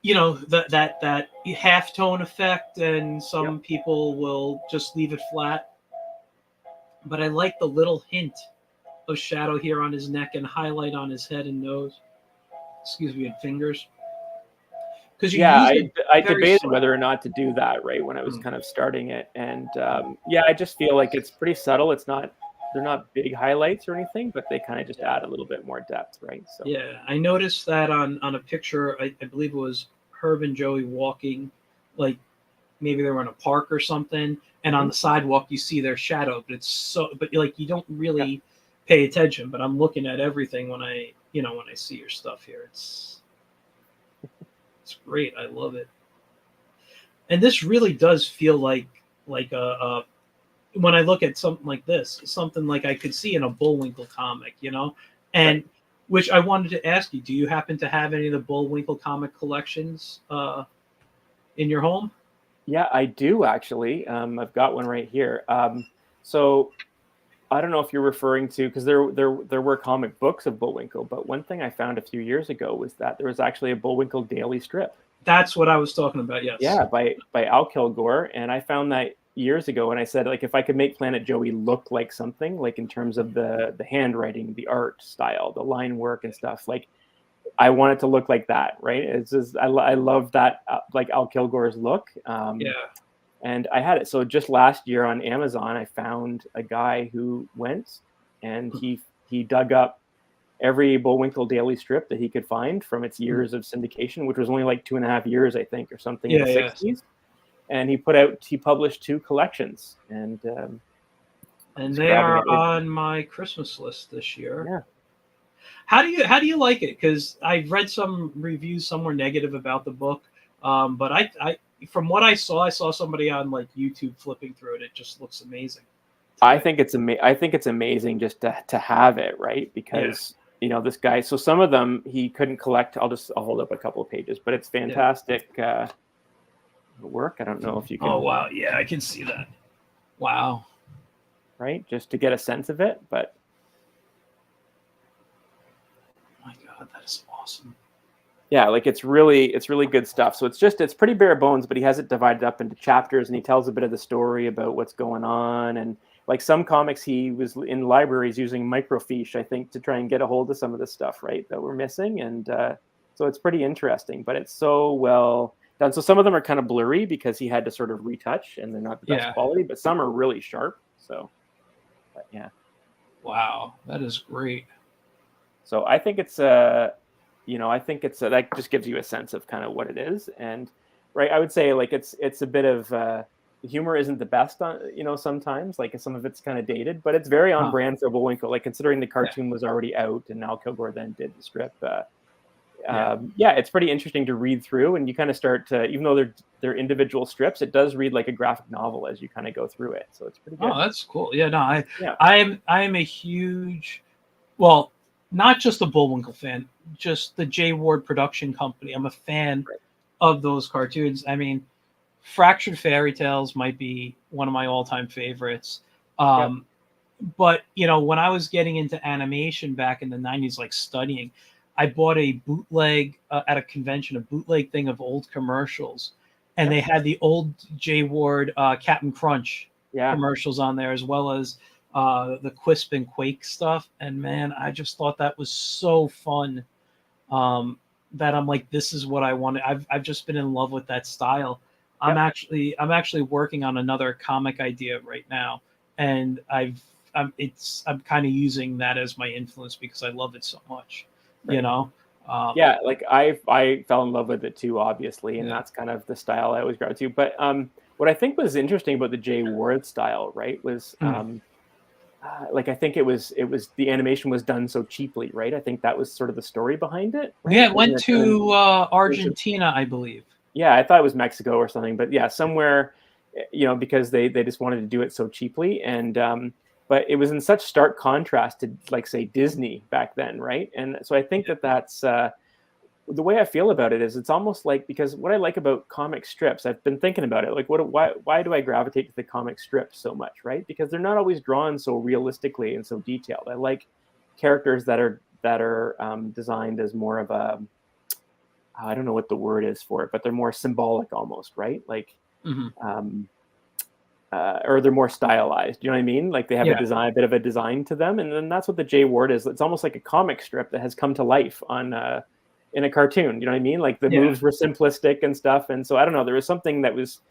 Speaker 1: that half tone effect, and
Speaker 2: Yep.
Speaker 1: some people will just leave it flat. But I like the little hint of shadow here on his neck and highlight on his head and nose. Excuse me, and fingers. Because you
Speaker 2: Yeah,
Speaker 1: use it
Speaker 2: I
Speaker 1: very
Speaker 2: debated
Speaker 1: subtle.
Speaker 2: whether or not to do that, right, when I was
Speaker 1: Mm,
Speaker 2: kind of starting it, and yeah, I just feel like it's pretty subtle. It's not they're not big highlights or anything, but they kind of just add a little bit more depth, right? So
Speaker 1: yeah, I noticed that on a picture. I believe it was Herb and Joey walking, like maybe they were in a park or something, and on
Speaker 2: mhm.
Speaker 1: the sidewalk you see their shadow, but like you don't
Speaker 2: Yeah,
Speaker 1: really pay attention. But I'm looking at everything when I see your stuff here. It's great. I love it. And this really does feel like a when I look at something like this, something like I could see in a Bullwinkle comic.
Speaker 2: right.
Speaker 1: And which I wanted to ask you, do you happen to have any of the Bullwinkle comic collections in your home?
Speaker 2: Yeah, I do actually. I've got one right here. So I don't know if you're referring to because there were comic books of Bullwinkle, but one thing I found a few years ago was that there was actually a Bullwinkle daily strip.
Speaker 1: That's what I was talking about. Yes.
Speaker 2: Yeah, by Al Kilgore, and I found that years ago, and I said, like, if I could make Planet Joey look like something, like in terms of the handwriting, the art style, the line work and stuff, like I want it to look like that, right? It's just I love that like Al Kilgore's look.
Speaker 1: Yeah.
Speaker 2: And I had it. So just last year on Amazon, I found a guy who went and he dug up every Bullwinkle daily strip that he could find from its years of syndication, which was only like 2.5 years, I think, or something in
Speaker 1: Yeah.
Speaker 2: the
Speaker 1: Yeah.
Speaker 2: 60s. And he published two collections, and
Speaker 1: And
Speaker 2: just
Speaker 1: they
Speaker 2: grabbing
Speaker 1: are
Speaker 2: it right.
Speaker 1: on my Christmas list this year.
Speaker 2: Yeah,
Speaker 1: How do you like it? Because I've read some reviews somewhere negative about the book, but I from what I saw somebody on like YouTube flipping through it. It just looks amazing to me.
Speaker 2: I think it's amazing just to have it, right?
Speaker 1: Yeah,
Speaker 2: Because this guy. So some of them he couldn't collect. I'll hold up a couple of pages, but it's
Speaker 1: yeah.
Speaker 2: fantastic work. I don't know if you
Speaker 1: Oh
Speaker 2: can
Speaker 1: wow, yeah, I can see that. Wow,
Speaker 2: right just to get a sense of it, but
Speaker 1: my God, that is awesome.
Speaker 2: yeah, like it's really good stuff. So it's pretty bare bones, but he has it divided up into chapters, and he tells a bit of the story about what's going on. And like some comics, he was in libraries using microfiche, I think, to try and get a hold of some of the stuff, right, that we're missing. And so it's pretty interesting, but it's so well done. So some of them are kind of blurry because he had to sort of retouch, and they're not the best
Speaker 1: Yeah,
Speaker 2: quality, but some are really sharp. So, but yeah.
Speaker 1: wow, that is great.
Speaker 2: So I think I think that just gives you a sense of kind of what it is, and right, I would say like it's a bit of the humor isn't the best on sometimes like some of it's kind of dated, but it's very on
Speaker 1: Huh.
Speaker 2: brand for Bullwinkle. Like considering the
Speaker 1: Yeah,
Speaker 2: cartoon was already out and Al Kilgore then did the strip.
Speaker 1: yeah.
Speaker 2: Yeah, it's pretty interesting to read through, and you kind of start to even though they're individual strips, it does read like a graphic novel as you kind of go through it. So it's pretty good.
Speaker 1: Oh, that's cool. Yeah, no,
Speaker 2: Yeah,
Speaker 1: I am a huge, well, not just a Bullwinkle fan, just the J Ward production company. I'm a fan
Speaker 2: right.
Speaker 1: of those cartoons. I mean, Fractured Fairy Tales might be one of my all-time favorites.
Speaker 2: Yep.
Speaker 1: Um, but when I was getting into animation back in the '90s, like studying, I bought a bootleg at a convention, a bootleg thing of old commercials, and
Speaker 2: Yep.
Speaker 1: they had the old J Ward Captain Crunch
Speaker 2: Yeah.
Speaker 1: commercials on there, as well as the Quisp and Quake stuff. And man, I just thought that was so fun. Um, that I'm like, this is what I wanted. I've just been in love with that style. I'm
Speaker 2: Yep.
Speaker 1: actually working on another comic idea right now, and I'm kind of using that as my influence because I love it so much. You
Speaker 2: Right.
Speaker 1: know, um,
Speaker 2: Yeah, like I fell in love with it too, obviously, and
Speaker 1: yeah,
Speaker 2: that's kind of the style I always grabbed to. But what I think was interesting about the Jay Ward style, right, was
Speaker 1: mm.
Speaker 2: like I think it was the animation was done so cheaply, right? I think that was sort of the story behind it, right?
Speaker 1: Yeah. It went to
Speaker 2: It was
Speaker 1: Argentina, I believe.
Speaker 2: yeah, I thought it was Mexico or something, but yeah, somewhere, because they just wanted to do it so cheaply, and but it was in such stark contrast to like say Disney back then, right? And so I think that that's the way I feel about it is it's almost like, because what I like about comic strips, I've been thinking about it, like why do I gravitate to the comic strips so much, right? Because they're not always drawn so realistically and so detailed. I like characters that are designed as more of a, I don't know what the word is for it, but they're more symbolic almost, right? Like,
Speaker 1: Hmm.
Speaker 2: um, or they're more stylized. You know what I mean? Like they have
Speaker 1: Yeah.
Speaker 2: a bit of a design to them, and then that's what the J Ward is. It's almost like a comic strip that has come to life on in a cartoon. You know what I mean? Like the
Speaker 1: Yeah.
Speaker 2: moves were simplistic and stuff, and so I don't know. There was something that was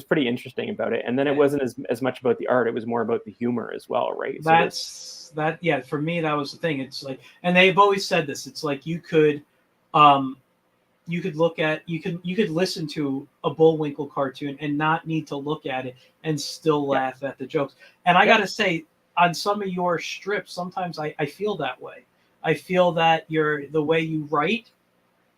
Speaker 2: pretty interesting about it, and then it wasn't as much about the art. It was more about the humor as well, right? So there's
Speaker 1: Yeah, for me that was the thing. It's like, and they've always said this, it's like um you could you could listen to a Bullwinkle cartoon and not need to look at it and still
Speaker 2: yeah,
Speaker 1: laugh at the jokes. And I
Speaker 2: yeah,
Speaker 1: gotta say, on some of your strips, sometimes I feel that way. I feel that the way you write,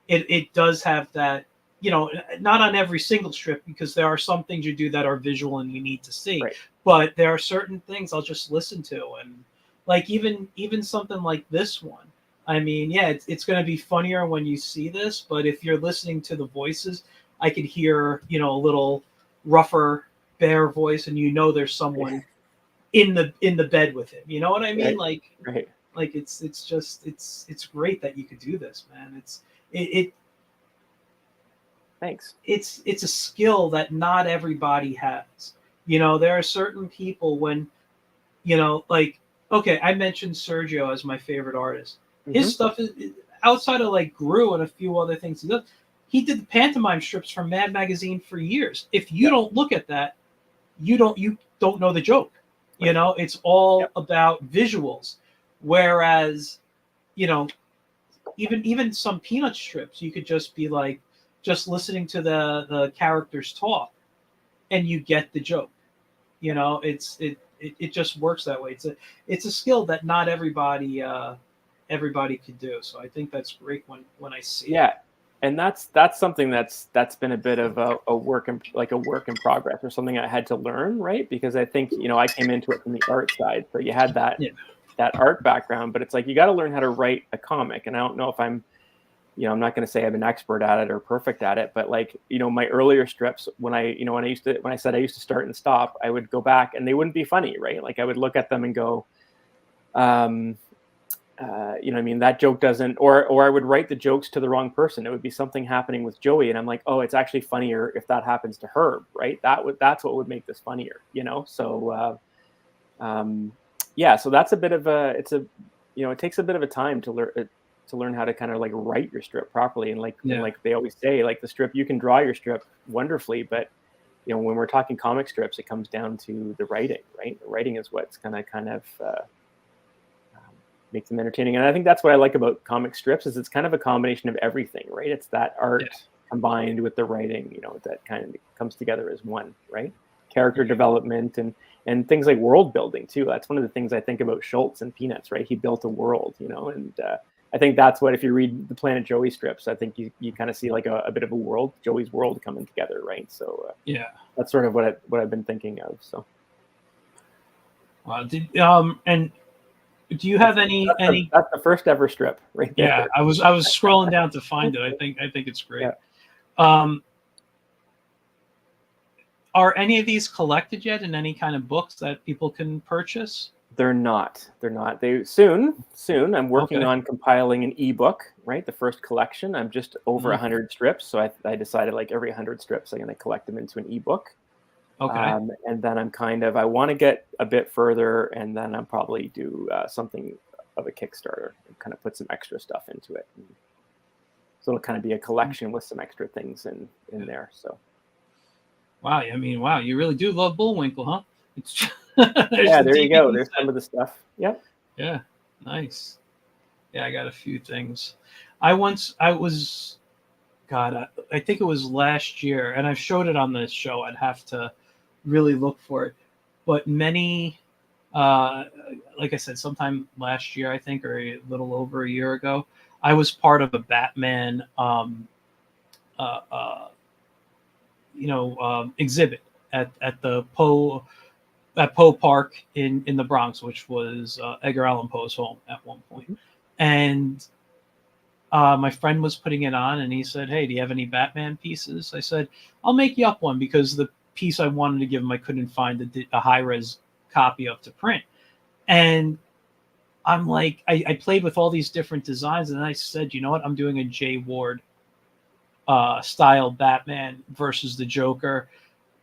Speaker 1: it does have that, not on every single strip, because there are some things you do that are visual and you need to see,
Speaker 2: right.
Speaker 1: but there are certain things I'll just listen to. And like, even something like this one, I mean, yeah, it's going to be funnier when you see this, but if you're listening to the voices, I could hear, a little rougher bear voice, and there's someone in the bed with him. You know what I mean?
Speaker 2: Right, right.
Speaker 1: Like it's just it's great that you could do this, man. It
Speaker 2: Thanks.
Speaker 1: it's a skill that not everybody has. There are certain people, when, like, okay, I mentioned Sergio as my favorite artist. His
Speaker 2: Hmm.
Speaker 1: stuff is, outside of like Gru and a few other things he does. He did the pantomime strips for Mad Magazine for years. If you
Speaker 2: Yeah,
Speaker 1: don't look at that, you don't know the joke.
Speaker 2: right.
Speaker 1: It's all
Speaker 2: Yep.
Speaker 1: about visuals. Whereas, you know, even some Peanut strips, you could just be like, just listening to the characters talk, and you get the joke. It just works that way. It's a skill that not everybody could do. So I think that's great when I see it.
Speaker 2: Yeah, and that's something that's been a bit of a work in progress, or something I had to learn, right? Because I think, I came into it from the art side, so you had
Speaker 1: Yeah.
Speaker 2: that art background, but it's like you got to learn how to write a comic. And I don't know if I'm not going to say I'm an expert at it or perfect at it, but like, my earlier strips, when I said I used to start and stop, I would go back and they wouldn't be funny, right? Like I would look at them and go, um, what I mean, that joke doesn't, or I would write the jokes to the wrong person. It would be something happening with Joey, and I'm like, oh, it's actually funnier if that happens to Herb, right? That's what would make this funnier. So yeah, so that's a bit of a it's a it takes a bit of a time to learn how to kind of like write your strip properly, and
Speaker 1: Yeah.
Speaker 2: like they always say, like the strip, you can draw your strip wonderfully, but when we're talking comic strips, it comes down to the writing, right? The writing is what's gonna kind of make them entertaining. And I think that's what I like about comic strips, is it's kind of a combination of everything, right? It's that
Speaker 1: Yeah.
Speaker 2: art combined with the writing, that kind of comes together as one, right? Character
Speaker 1: Yeah.
Speaker 2: development and things like world building too. That's one of the things I think about Schultz and Peanuts, right? He built a world, and I think that's what, if you read the Planet Joey strips, I think you kind of see like a bit of a world, Joey's world coming together, right? So
Speaker 1: Yeah.
Speaker 2: that's sort of what I've been thinking of. So
Speaker 1: Wow. And do you
Speaker 2: that's
Speaker 1: have any?
Speaker 2: that's the first ever strip right
Speaker 1: Yeah,
Speaker 2: there.
Speaker 1: I was scrolling down to find it. I think it's
Speaker 2: Yeah.
Speaker 1: great. Um, are any of these collected yet in any kind of books that people can purchase?
Speaker 2: They're not. They're not. They soon. I'm working
Speaker 1: Okay.
Speaker 2: on compiling an ebook, right? The first collection. I'm just over
Speaker 1: Mhm.
Speaker 2: 100 strips, so I decided like every 100 strips, I'm going to collect them into an ebook.
Speaker 1: Okay.
Speaker 2: And then I want to get a bit further, and then I'm probably do something of a Kickstarter and kind of put some extra stuff into it. And so it'll kind of be a collection with some extra things in there. So
Speaker 1: Wow. I mean, wow. You really do love Bullwinkle, huh? It's there's
Speaker 2: yeah,
Speaker 1: the
Speaker 2: there you go.
Speaker 1: DVD
Speaker 2: There's some
Speaker 1: set.
Speaker 2: of the stuff. Yep.
Speaker 1: Yeah. Nice. Yeah, I got a few things. I was God, I think it was last year, and I've showed it on this show. I'd have to really look for it. But uh, like I said, sometime last year, I think, or a little over a year ago, I was part of a Batman, uh, uh, exhibit at the Poe Park in the Bronx, which was Edgar Allan Poe's home at one point.
Speaker 2: Mhm.
Speaker 1: And my friend was putting it on, and he said, "Hey, do you have any Batman pieces?" I said, "I'll make you up one," because the piece I wanted to give him, I couldn't find a high res copy of to print. And I'm like, I played with all these different designs, and I said, you know what? I'm doing a Jay Ward style Batman versus the Joker.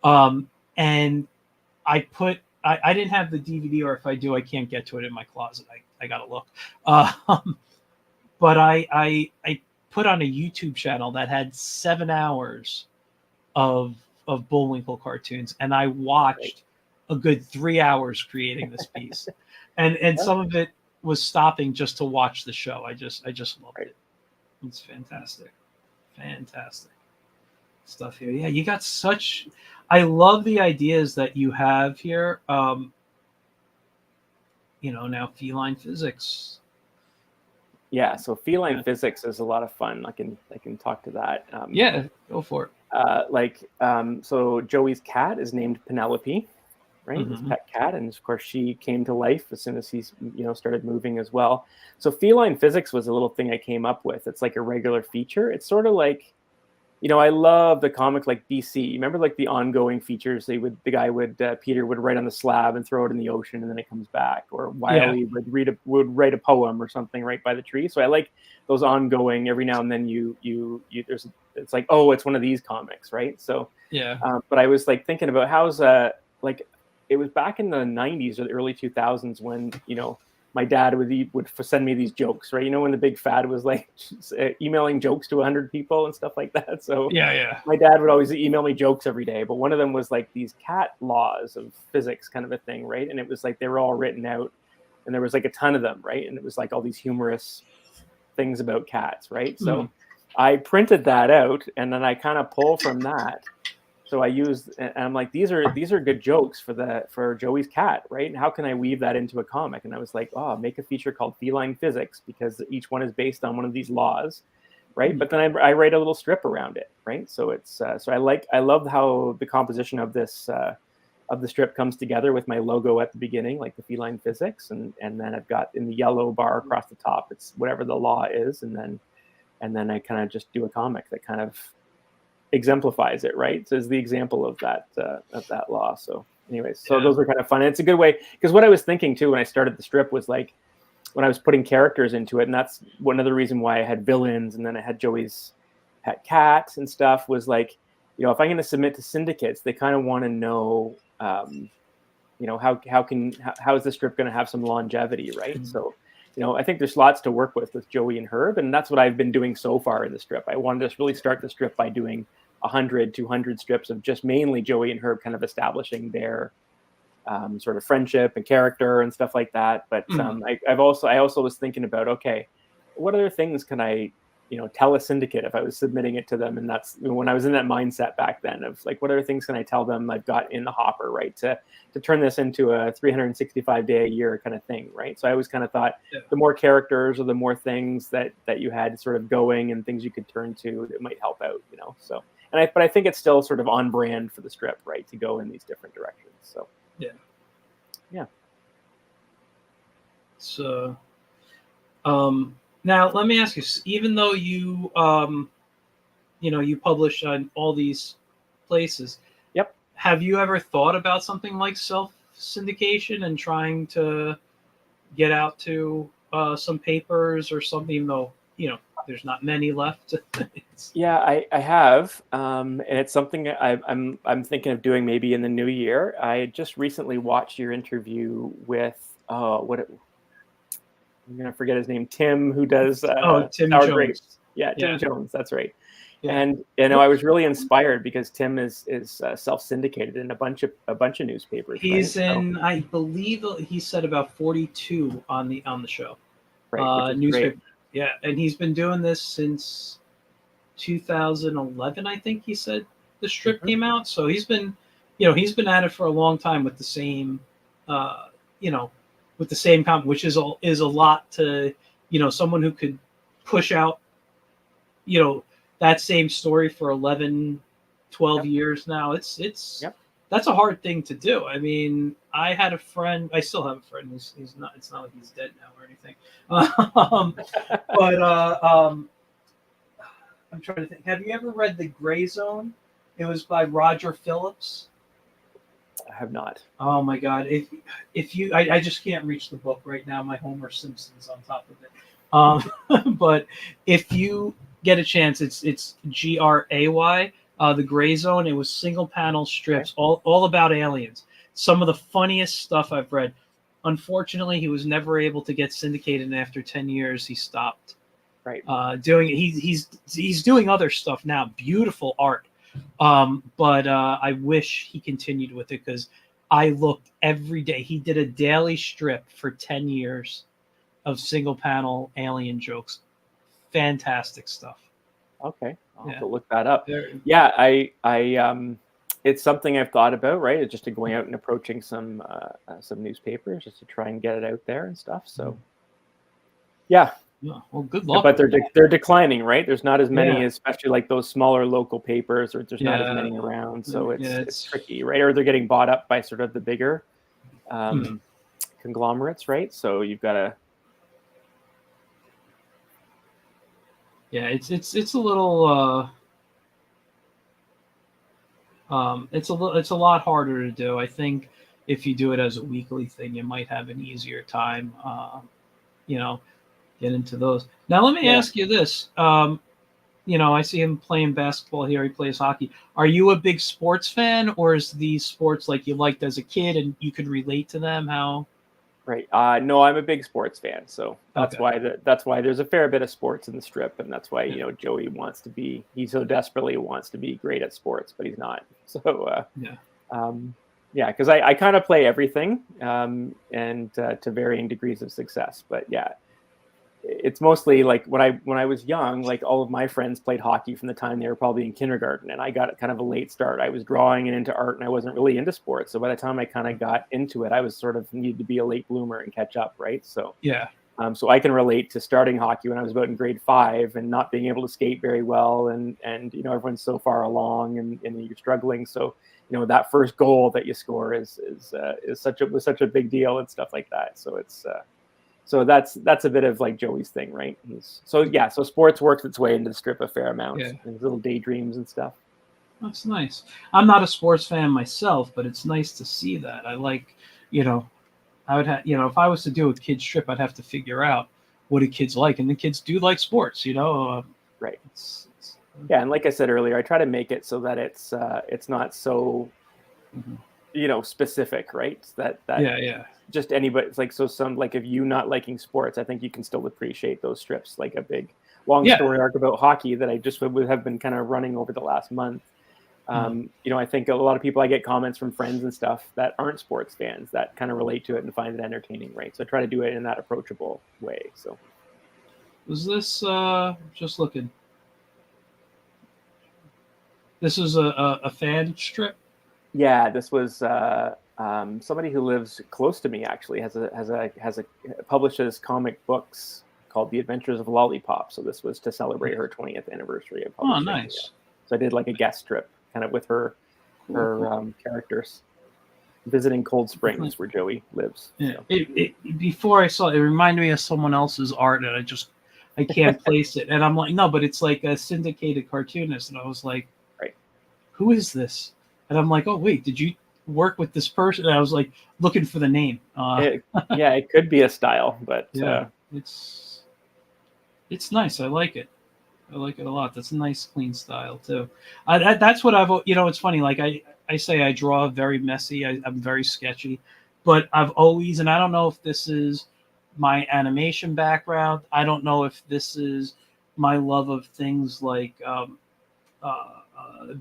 Speaker 1: And I didn't have the DVD, or if I do, I can't get to it in my closet. I gotta look. But I put on a YouTube channel that had 7 hours of Bullwinkle cartoons, and I watched a good 3 hours creating this piece, and some of it was stopping just to watch the show. I just loved it. It's fantastic stuff here. Yeah, you got such. I love the ideas that you have here. Now feline physics.
Speaker 2: Yeah, so feline physics is a lot of fun. I can talk to that.
Speaker 1: Yeah, go for it.
Speaker 2: So Joey's cat is named Penelope, right? His pet cat, and of course she came to life as soon as he's started moving as well. So feline physics was a little thing I came up with. It's like a regular feature. It's sort of like, I love the comic like BC. Remember like the ongoing features? Peter would write on the slab and throw it in the ocean, and then it comes back. Or Wiley would write a poem or something right by the tree. So I like those ongoing. Every now and then it's like, oh, it's one of these comics, right? So
Speaker 1: yeah.
Speaker 2: But I was like thinking about how's it was back in the 90s or the early 2000s when my dad would send me these jokes, right? When the big fad was like emailing jokes to 100 people and stuff like that. So
Speaker 1: yeah,
Speaker 2: my dad would always email me jokes every day, but one of them was like these cat laws of physics kind of a thing, right? And it was like they were all written out, and there was like a ton of them, right? And it was like all these humorous things about cats, right? So I printed that out, and then I kind of pull from that. So I used, and I'm like, these are good jokes for Joey's cat, right? And how can I weave that into a comic? And I was like, make a feature called Feline Physics, because each one is based on one of these laws, right? But then I write a little strip around it, right? So it's I love how the composition of this of the strip comes together with my logo at the beginning, like the Feline Physics, and then I've got in the yellow bar across the top, it's whatever the law is, and then I kind of just do a comic that kind of exemplifies it, right? So it's the example of that law. So anyways, those are kind of fun. And it's a good way, because what I was thinking too when I started the strip was like when I was putting characters into it, and that's one other reason why I had villains and then I had Joey's pet cat and stuff, was like, if I'm going to submit to syndicates, they kind of want to know how is the strip going to have some longevity, right? So I think there's lots to work with Joey and Herb, and that's what I've been doing so far in the strip. I wanted to really start the strip by doing 100, 200 strips of just mainly Joey and Herb kind of establishing their sort of friendship and character and stuff like that. But I also was thinking about, okay, what other things can I tell a syndicate if I was submitting it to them? And that's when I was in that mindset back then of like, what other things can I tell them I've got in the hopper, right? To turn this into a 365-day a year kind of thing, right? So I always kind of thought the more characters or the more things that you had sort of going and things you could turn to that might help out, So, but I think it's still sort of on brand for the strip, right? To go in these different directions. So yeah.
Speaker 1: So, now let me ask you, even though you, you publish on all these places, have you ever thought about something like self-syndication and trying to get out to some papers or something, even though, there's not many left?
Speaker 2: Yeah, I have, and it's something I'm thinking of doing maybe in the new year. I just recently watched your interview with I'm gonna forget his name, Tim, who does
Speaker 1: Tim
Speaker 2: Sour
Speaker 1: Jones.
Speaker 2: Grapes. Yeah, Tim Jones, that's right.
Speaker 1: Yeah.
Speaker 2: And I was really inspired because Tim is self-syndicated in a bunch of newspapers.
Speaker 1: He's in, I believe he said about 42 on the show.
Speaker 2: Right, which is
Speaker 1: newspaper.
Speaker 2: great.
Speaker 1: Yeah, and he's been doing this since 2011, I think he said the strip came out. So he's been at it for a long time with the same, with the same comp, which is a lot to, someone who could push out, that same story for 11, 12 years now. It's that's a hard thing to do. I mean, I had a friend, I still have a friend. He's not, it's not like he's dead now or anything. I'm trying to think. Have you ever read The Gray Zone? It was by Roger Phillips.
Speaker 2: I have not.
Speaker 1: Oh my God! If you, I just can't reach the book right now. My Homer Simpson's on top of it. But if you get a chance, it's Gray. The Gray Zone. It was single panel strips, all about aliens. Some of the funniest stuff I've read. Unfortunately, he was never able to get syndicated, and after 10 years, he stopped.
Speaker 2: Right.
Speaker 1: Doing it. He's doing other stuff now. Beautiful art. But I wish he continued with it because I looked every day. He did a daily strip for 10 years of single panel alien jokes. Fantastic stuff.
Speaker 2: Okay, I'll have to look that up.
Speaker 1: There,
Speaker 2: Yeah, it's something I've thought about, right? It's just going out and approaching some newspapers just to try and get it out there and stuff. So, yeah.
Speaker 1: Well, good luck.
Speaker 2: But they're declining, right? There's not as many, especially like those smaller local papers, or there's not as many around. So it's tricky, right? Or they're getting bought up by sort of the bigger conglomerates, right? So you've got to.
Speaker 1: Yeah, it's a little. It's a lot harder to do. I think if you do it as a weekly thing, you might have an easier time. Get into those. Now, let me ask you this. I see him playing basketball here. He plays hockey. Are you a big sports fan, or is these sports like you liked as a kid and you could relate to them? How?
Speaker 2: Right. No, I'm a big sports fan, so that's why there's a fair bit of sports in the strip, and that's why Joey he so desperately wants to be great at sports, but he's not. So because I kind of play everything, and to varying degrees of success, but yeah. It's mostly like when I was young, like all of my friends played hockey from the time they were probably in kindergarten, and I got kind of a late start. I was drawing and into art, and I wasn't really into sports. So by the time I kind of got into it, I was sort of needed to be a late bloomer and catch up, right? So so I can relate to starting hockey when I was about in grade 5 and not being able to skate very well, and everyone's so far along and you're struggling. So that first goal that you score is such a big deal and stuff like that. So it's. So that's a bit of like Joey's thing, right? So sports works its way into the strip a fair amount. Yeah. And little daydreams and stuff.
Speaker 1: That's nice. I'm not a sports fan myself, but it's nice to see that. I like, I would have, if I was to do a kid's strip, I'd have to figure out what do kids like, and the kids do like sports,
Speaker 2: Right. Yeah, and like I said earlier, I try to make it so that it's not so, specific, right? That just anybody, it's like, so some, like if you not liking sports, I think you can still appreciate those strips, like a big long story arc about hockey that I just would have been kind of running over the last month. I think a lot of people, I get comments from friends and stuff that aren't sports fans that kind of relate to it and find it entertaining, right? So I try to do it in that approachable way. So
Speaker 1: was this just looking, this is a fan strip?
Speaker 2: Yeah, this was somebody who lives close to me actually publishes comic books called The Adventures of Lollipop. So this was to celebrate her 20th anniversary of publishing.
Speaker 1: Oh, nice.
Speaker 2: So I did like a guest strip kind of with her characters visiting Cold Springs where Joey lives.
Speaker 1: Yeah. So. Before I saw it, it reminded me of someone else's art, and I can't place it. And I'm like, no, but it's like a syndicated cartoonist. And I was like,
Speaker 2: right,
Speaker 1: who is this? And I'm like, oh, wait, did you work with this person? And I was like looking for the name.
Speaker 2: It could be a style, but
Speaker 1: it's nice. I like it. I like it a lot. That's a nice, clean style too. That's what I've. It's funny. Like I say, I draw very messy. I'm very sketchy, but I've always, and I don't know if this is my animation background. I don't know if this is my love of things like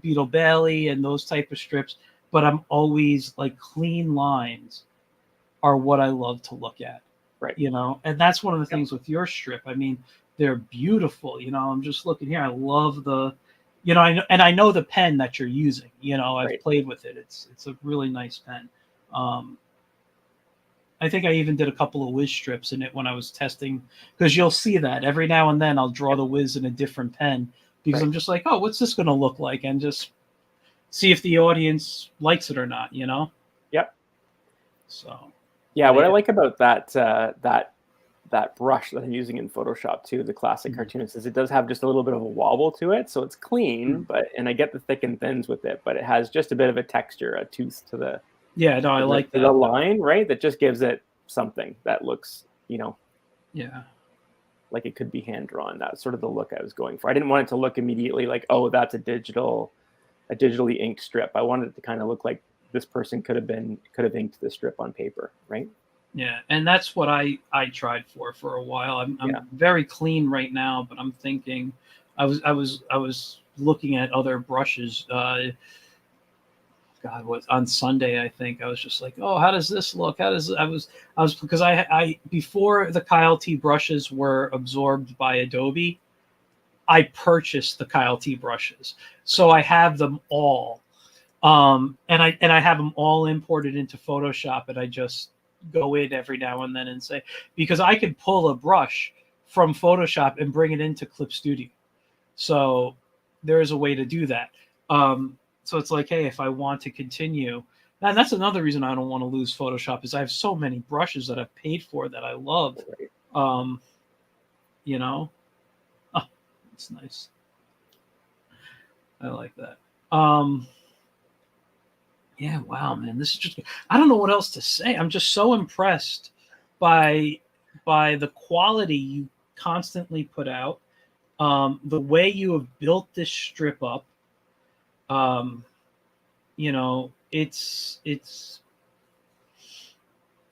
Speaker 1: Beetle Bailey and those type of strips. But I'm always like clean lines are what I love to look at.
Speaker 2: Right.
Speaker 1: And that's one of the things with your strip. I mean, they're beautiful. I'm just looking here. I love the, I know the pen that you're using. I've played with it. It's a really nice pen. I think I even did a couple of Wiz strips in it when I was testing, because you'll see that every now and then I'll draw the Wiz in a different pen because I'm just like, oh, what's this going to look like? And just see if the audience likes it or not,
Speaker 2: Yep.
Speaker 1: So.
Speaker 2: Yeah, what I like about that that brush that I'm using in Photoshop too, the classic cartoonist, is it does have just a little bit of a wobble to it, so it's clean, but and I get the thick and thins with it, but it has just a bit of a texture, a tooth to the
Speaker 1: Yeah, no, I like
Speaker 2: the
Speaker 1: that.
Speaker 2: line, right? That just gives it something that looks,
Speaker 1: Yeah.
Speaker 2: like it could be hand drawn. That's sort of the look I was going for. I didn't want it to look immediately like, oh, that's a digitally inked strip. I wanted it to kind of look like this person could have inked the strip on paper, right?
Speaker 1: Yeah, and that's what I tried for a while. I'm
Speaker 2: Yeah.
Speaker 1: very clean right now, but I'm thinking, I was looking at other brushes. God, was on Sunday, I think I was just like, oh, how does this look? How does I was because I before the Kyle T brushes were absorbed by Adobe, I purchased the Kyle T brushes, so I have them all, and I have them all imported into Photoshop, and I just go in every now and then and say, because I could pull a brush from Photoshop and bring it into Clip Studio, so there is a way to do that. So it's like, hey, if I want to continue, and that's another reason I don't want to lose Photoshop, is I have so many brushes that I've paid for that I love. You know, oh, it's nice. I like that. Yeah, wow, man, this is just, I don't know what else to say. I'm just so impressed by the quality you constantly put out, the way you have built this strip up. It's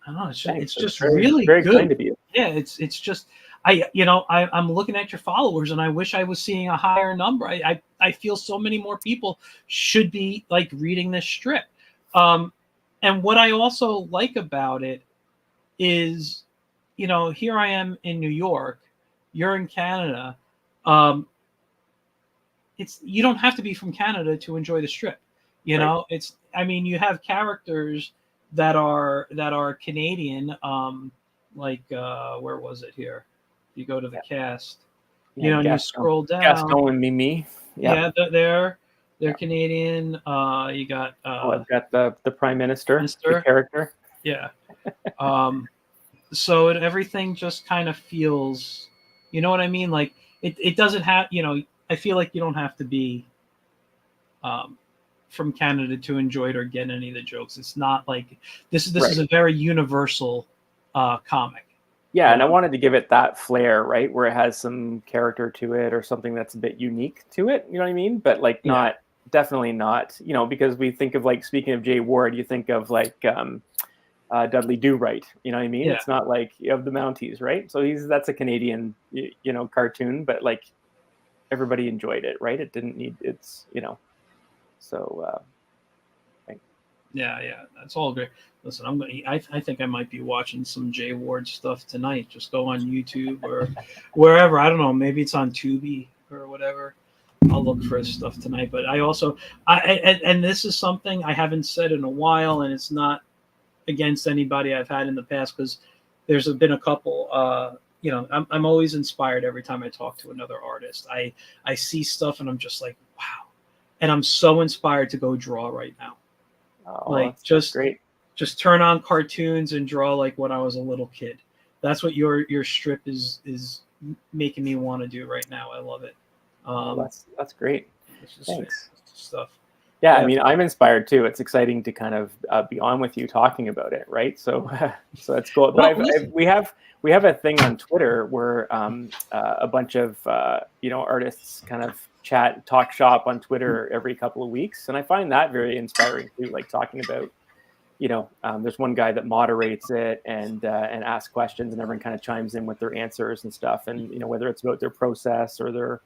Speaker 1: I don't know, it's just really
Speaker 2: very
Speaker 1: good.
Speaker 2: kind of you.
Speaker 1: Yeah, it's just, I'm looking at your followers and I wish I was seeing a higher number. I feel so many more people should be like reading this strip. And what I also like about it is, here I am in New York, you're in Canada. You don't have to be from Canada to enjoy the strip. You have characters that are Canadian, like where was it here? You go to the cast, and you scroll down.
Speaker 2: Gaston and Mimi.
Speaker 1: Yeah, they're Canadian. You got
Speaker 2: I've got the Prime Minister, the character.
Speaker 1: Yeah. So everything just kind of feels, you know what I mean? Like it doesn't have, I feel like you don't have to be from Canada to enjoy it or get any of the jokes. It's not like this is a very universal comic.
Speaker 2: Yeah, and I wanted to give it that flair, right, where it has some character to it or something that's a bit unique to it. You know what I mean? But like definitely not. Because we think of, like, speaking of Jay Ward, you think of like Dudley Do-Right. You know what I mean? Yeah. It's not like you have the Mounties, right? So that's a Canadian cartoon, but like everybody enjoyed it, right? It didn't need so.
Speaker 1: Yeah, that's all great. Listen, I think I might be watching some Jay Ward stuff tonight. Just go on YouTube or wherever. I don't know. Maybe it's on Tubi or whatever. I'll look for his stuff tonight. But I also, and this is something I haven't said in a while, and it's not against anybody I've had in the past, because there's been a couple. I'm always inspired every time I talk to another artist. I see stuff and I'm just like, wow, and I'm so inspired to go draw right now.
Speaker 2: Oh, like great.
Speaker 1: Just turn on cartoons and draw like when I was a little kid. That's what your strip is making me want to do right now. I love it.
Speaker 2: That's great.
Speaker 1: Thanks. Stuff.
Speaker 2: Yeah, I mean, I'm inspired too. It's exciting to kind of be on with you talking about it, right? So that's cool. But we have a thing on Twitter where a bunch of artists kind of talk shop on Twitter every couple of weeks, and I find that very inspiring too. Like talking about, there's one guy that moderates it and asks questions, and everyone kind of chimes in with their answers and stuff, and whether it's about their process or their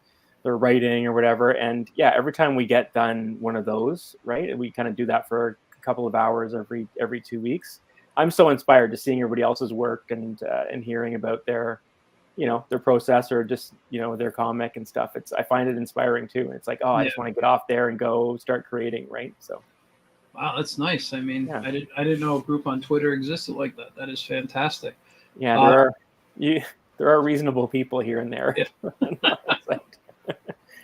Speaker 2: writing or whatever. And yeah, every time we get done one of those, right, we kind of do that for a couple of hours every 2 weeks. I'm so inspired to seeing everybody else's work and hearing about their process or just their comic and stuff. I find it inspiring too. It's like, I just want to get off there and go start creating, right? So
Speaker 1: wow, that's nice. I mean, I didn't know a group on Twitter existed like that. That is fantastic.
Speaker 2: Yeah, there are reasonable people here and there. Yeah.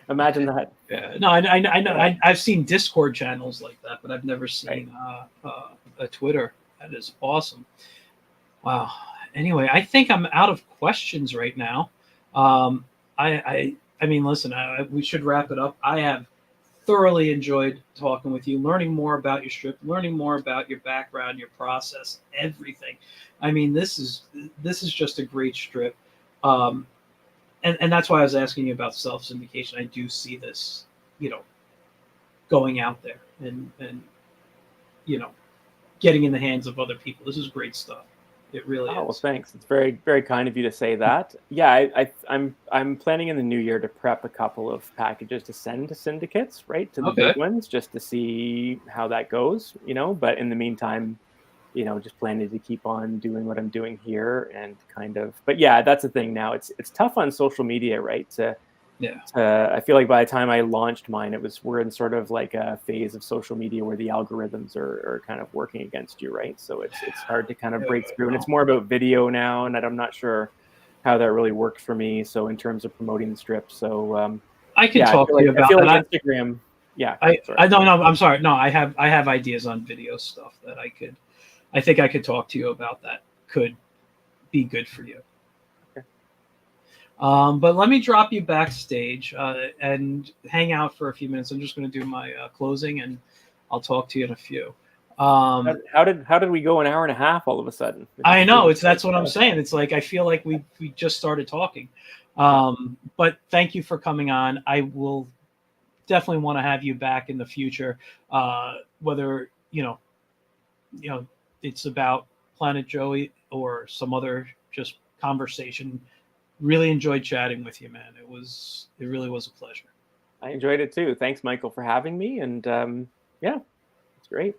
Speaker 2: Imagine that.
Speaker 1: Yeah, no, I know. I've seen Discord channels like that, but I've never seen a Twitter. That is awesome. Wow. Anyway, I think I'm out of questions right now. Um, I mean, listen, we should wrap it up. I have thoroughly enjoyed talking with you, learning more about your strip, learning more about your background, your process, everything. I mean, this is just a great strip, um, and that's why I was asking you about self syndication. I do see this, going out there and you know getting in the hands of other people. This is great stuff. It really
Speaker 2: Oh, well,
Speaker 1: is.
Speaker 2: thanks. It's very, very kind of you to say that. Yeah, I'm planning in the new year to prep a couple of packages to send to syndicates, right, to the big
Speaker 1: Okay.
Speaker 2: ones, just to see how that goes, But in the meantime, just planning to keep on doing what I'm doing here and kind of. But yeah, that's the thing now. It's tough on social media, right?
Speaker 1: Yeah.
Speaker 2: I feel like by the time I launched mine, we're in sort of like a phase of social media where the algorithms are kind of working against you, right? So it's hard to kind of break through, and it's more about video now, and I'm not sure how that really works for me. So in terms of promoting the strip, so
Speaker 1: I can
Speaker 2: yeah,
Speaker 1: talk to you
Speaker 2: I
Speaker 1: about
Speaker 2: feel like
Speaker 1: that.
Speaker 2: Instagram. Yeah, sorry.
Speaker 1: I don't know. I'm sorry. No, I have ideas on video stuff that I think I could talk to you about that could be good for you.
Speaker 2: Okay.
Speaker 1: But let me drop you backstage and hang out for a few minutes. I'm just going to do my closing, and I'll talk to you in a few.
Speaker 2: How did we go an hour and a half all of a sudden?
Speaker 1: I know that's what I'm saying. It's like I feel like we just started talking. But thank you for coming on. I will definitely want to have you back in the future. Whether it's about Planet Joey or some other just conversation. Really enjoyed chatting with you, man. It really was a pleasure.
Speaker 2: I enjoyed it too. Thanks, Michael, for having me, and yeah, it's great.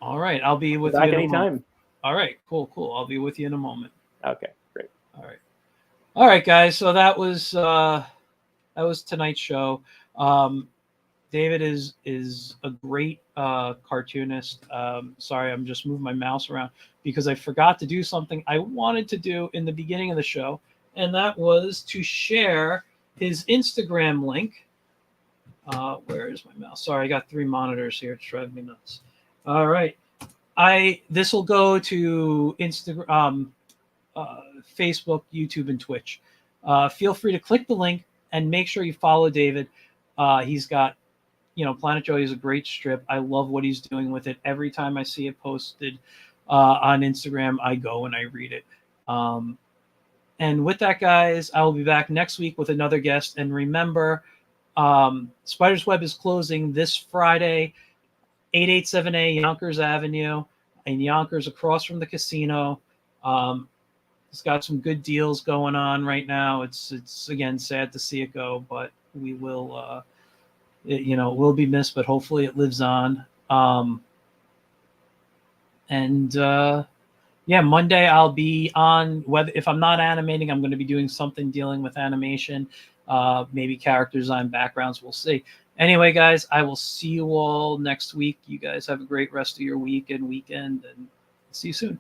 Speaker 1: All right, I'll be with you
Speaker 2: Back
Speaker 1: in a moment.
Speaker 2: anytime.
Speaker 1: All right, cool. I'll be with you in a moment.
Speaker 2: Okay, great.
Speaker 1: All right, guys. So that was tonight's show. David is a great cartoonist. Sorry, I'm just moving my mouse around because I forgot to do something I wanted to do in the beginning of the show, and that was to share his Instagram link. Where is my mouse? Sorry, I got 3 monitors here. It's driving me nuts. All right, this will go to Instagram, Facebook, YouTube, and Twitch. Feel free to click the link and make sure you follow David. He's got, Planet Joey is a great strip. I love what he's doing with it. Every time I see it posted on Instagram, I go and I read it. And with that, guys, I will be back next week with another guest. And remember, Spider's Web is closing this Friday, 887A Yonkers Avenue in Yonkers, across from the casino. It's got some good deals going on right now. It's again sad to see it go, but we will, it will be missed, but hopefully it lives on. Yeah, Monday I'll be on. Whether if I'm not animating, I'm going to be doing something dealing with animation, maybe character design, backgrounds. We'll see. Anyway, guys, I will see you all next week. You guys have a great rest of your week and weekend, and see you soon.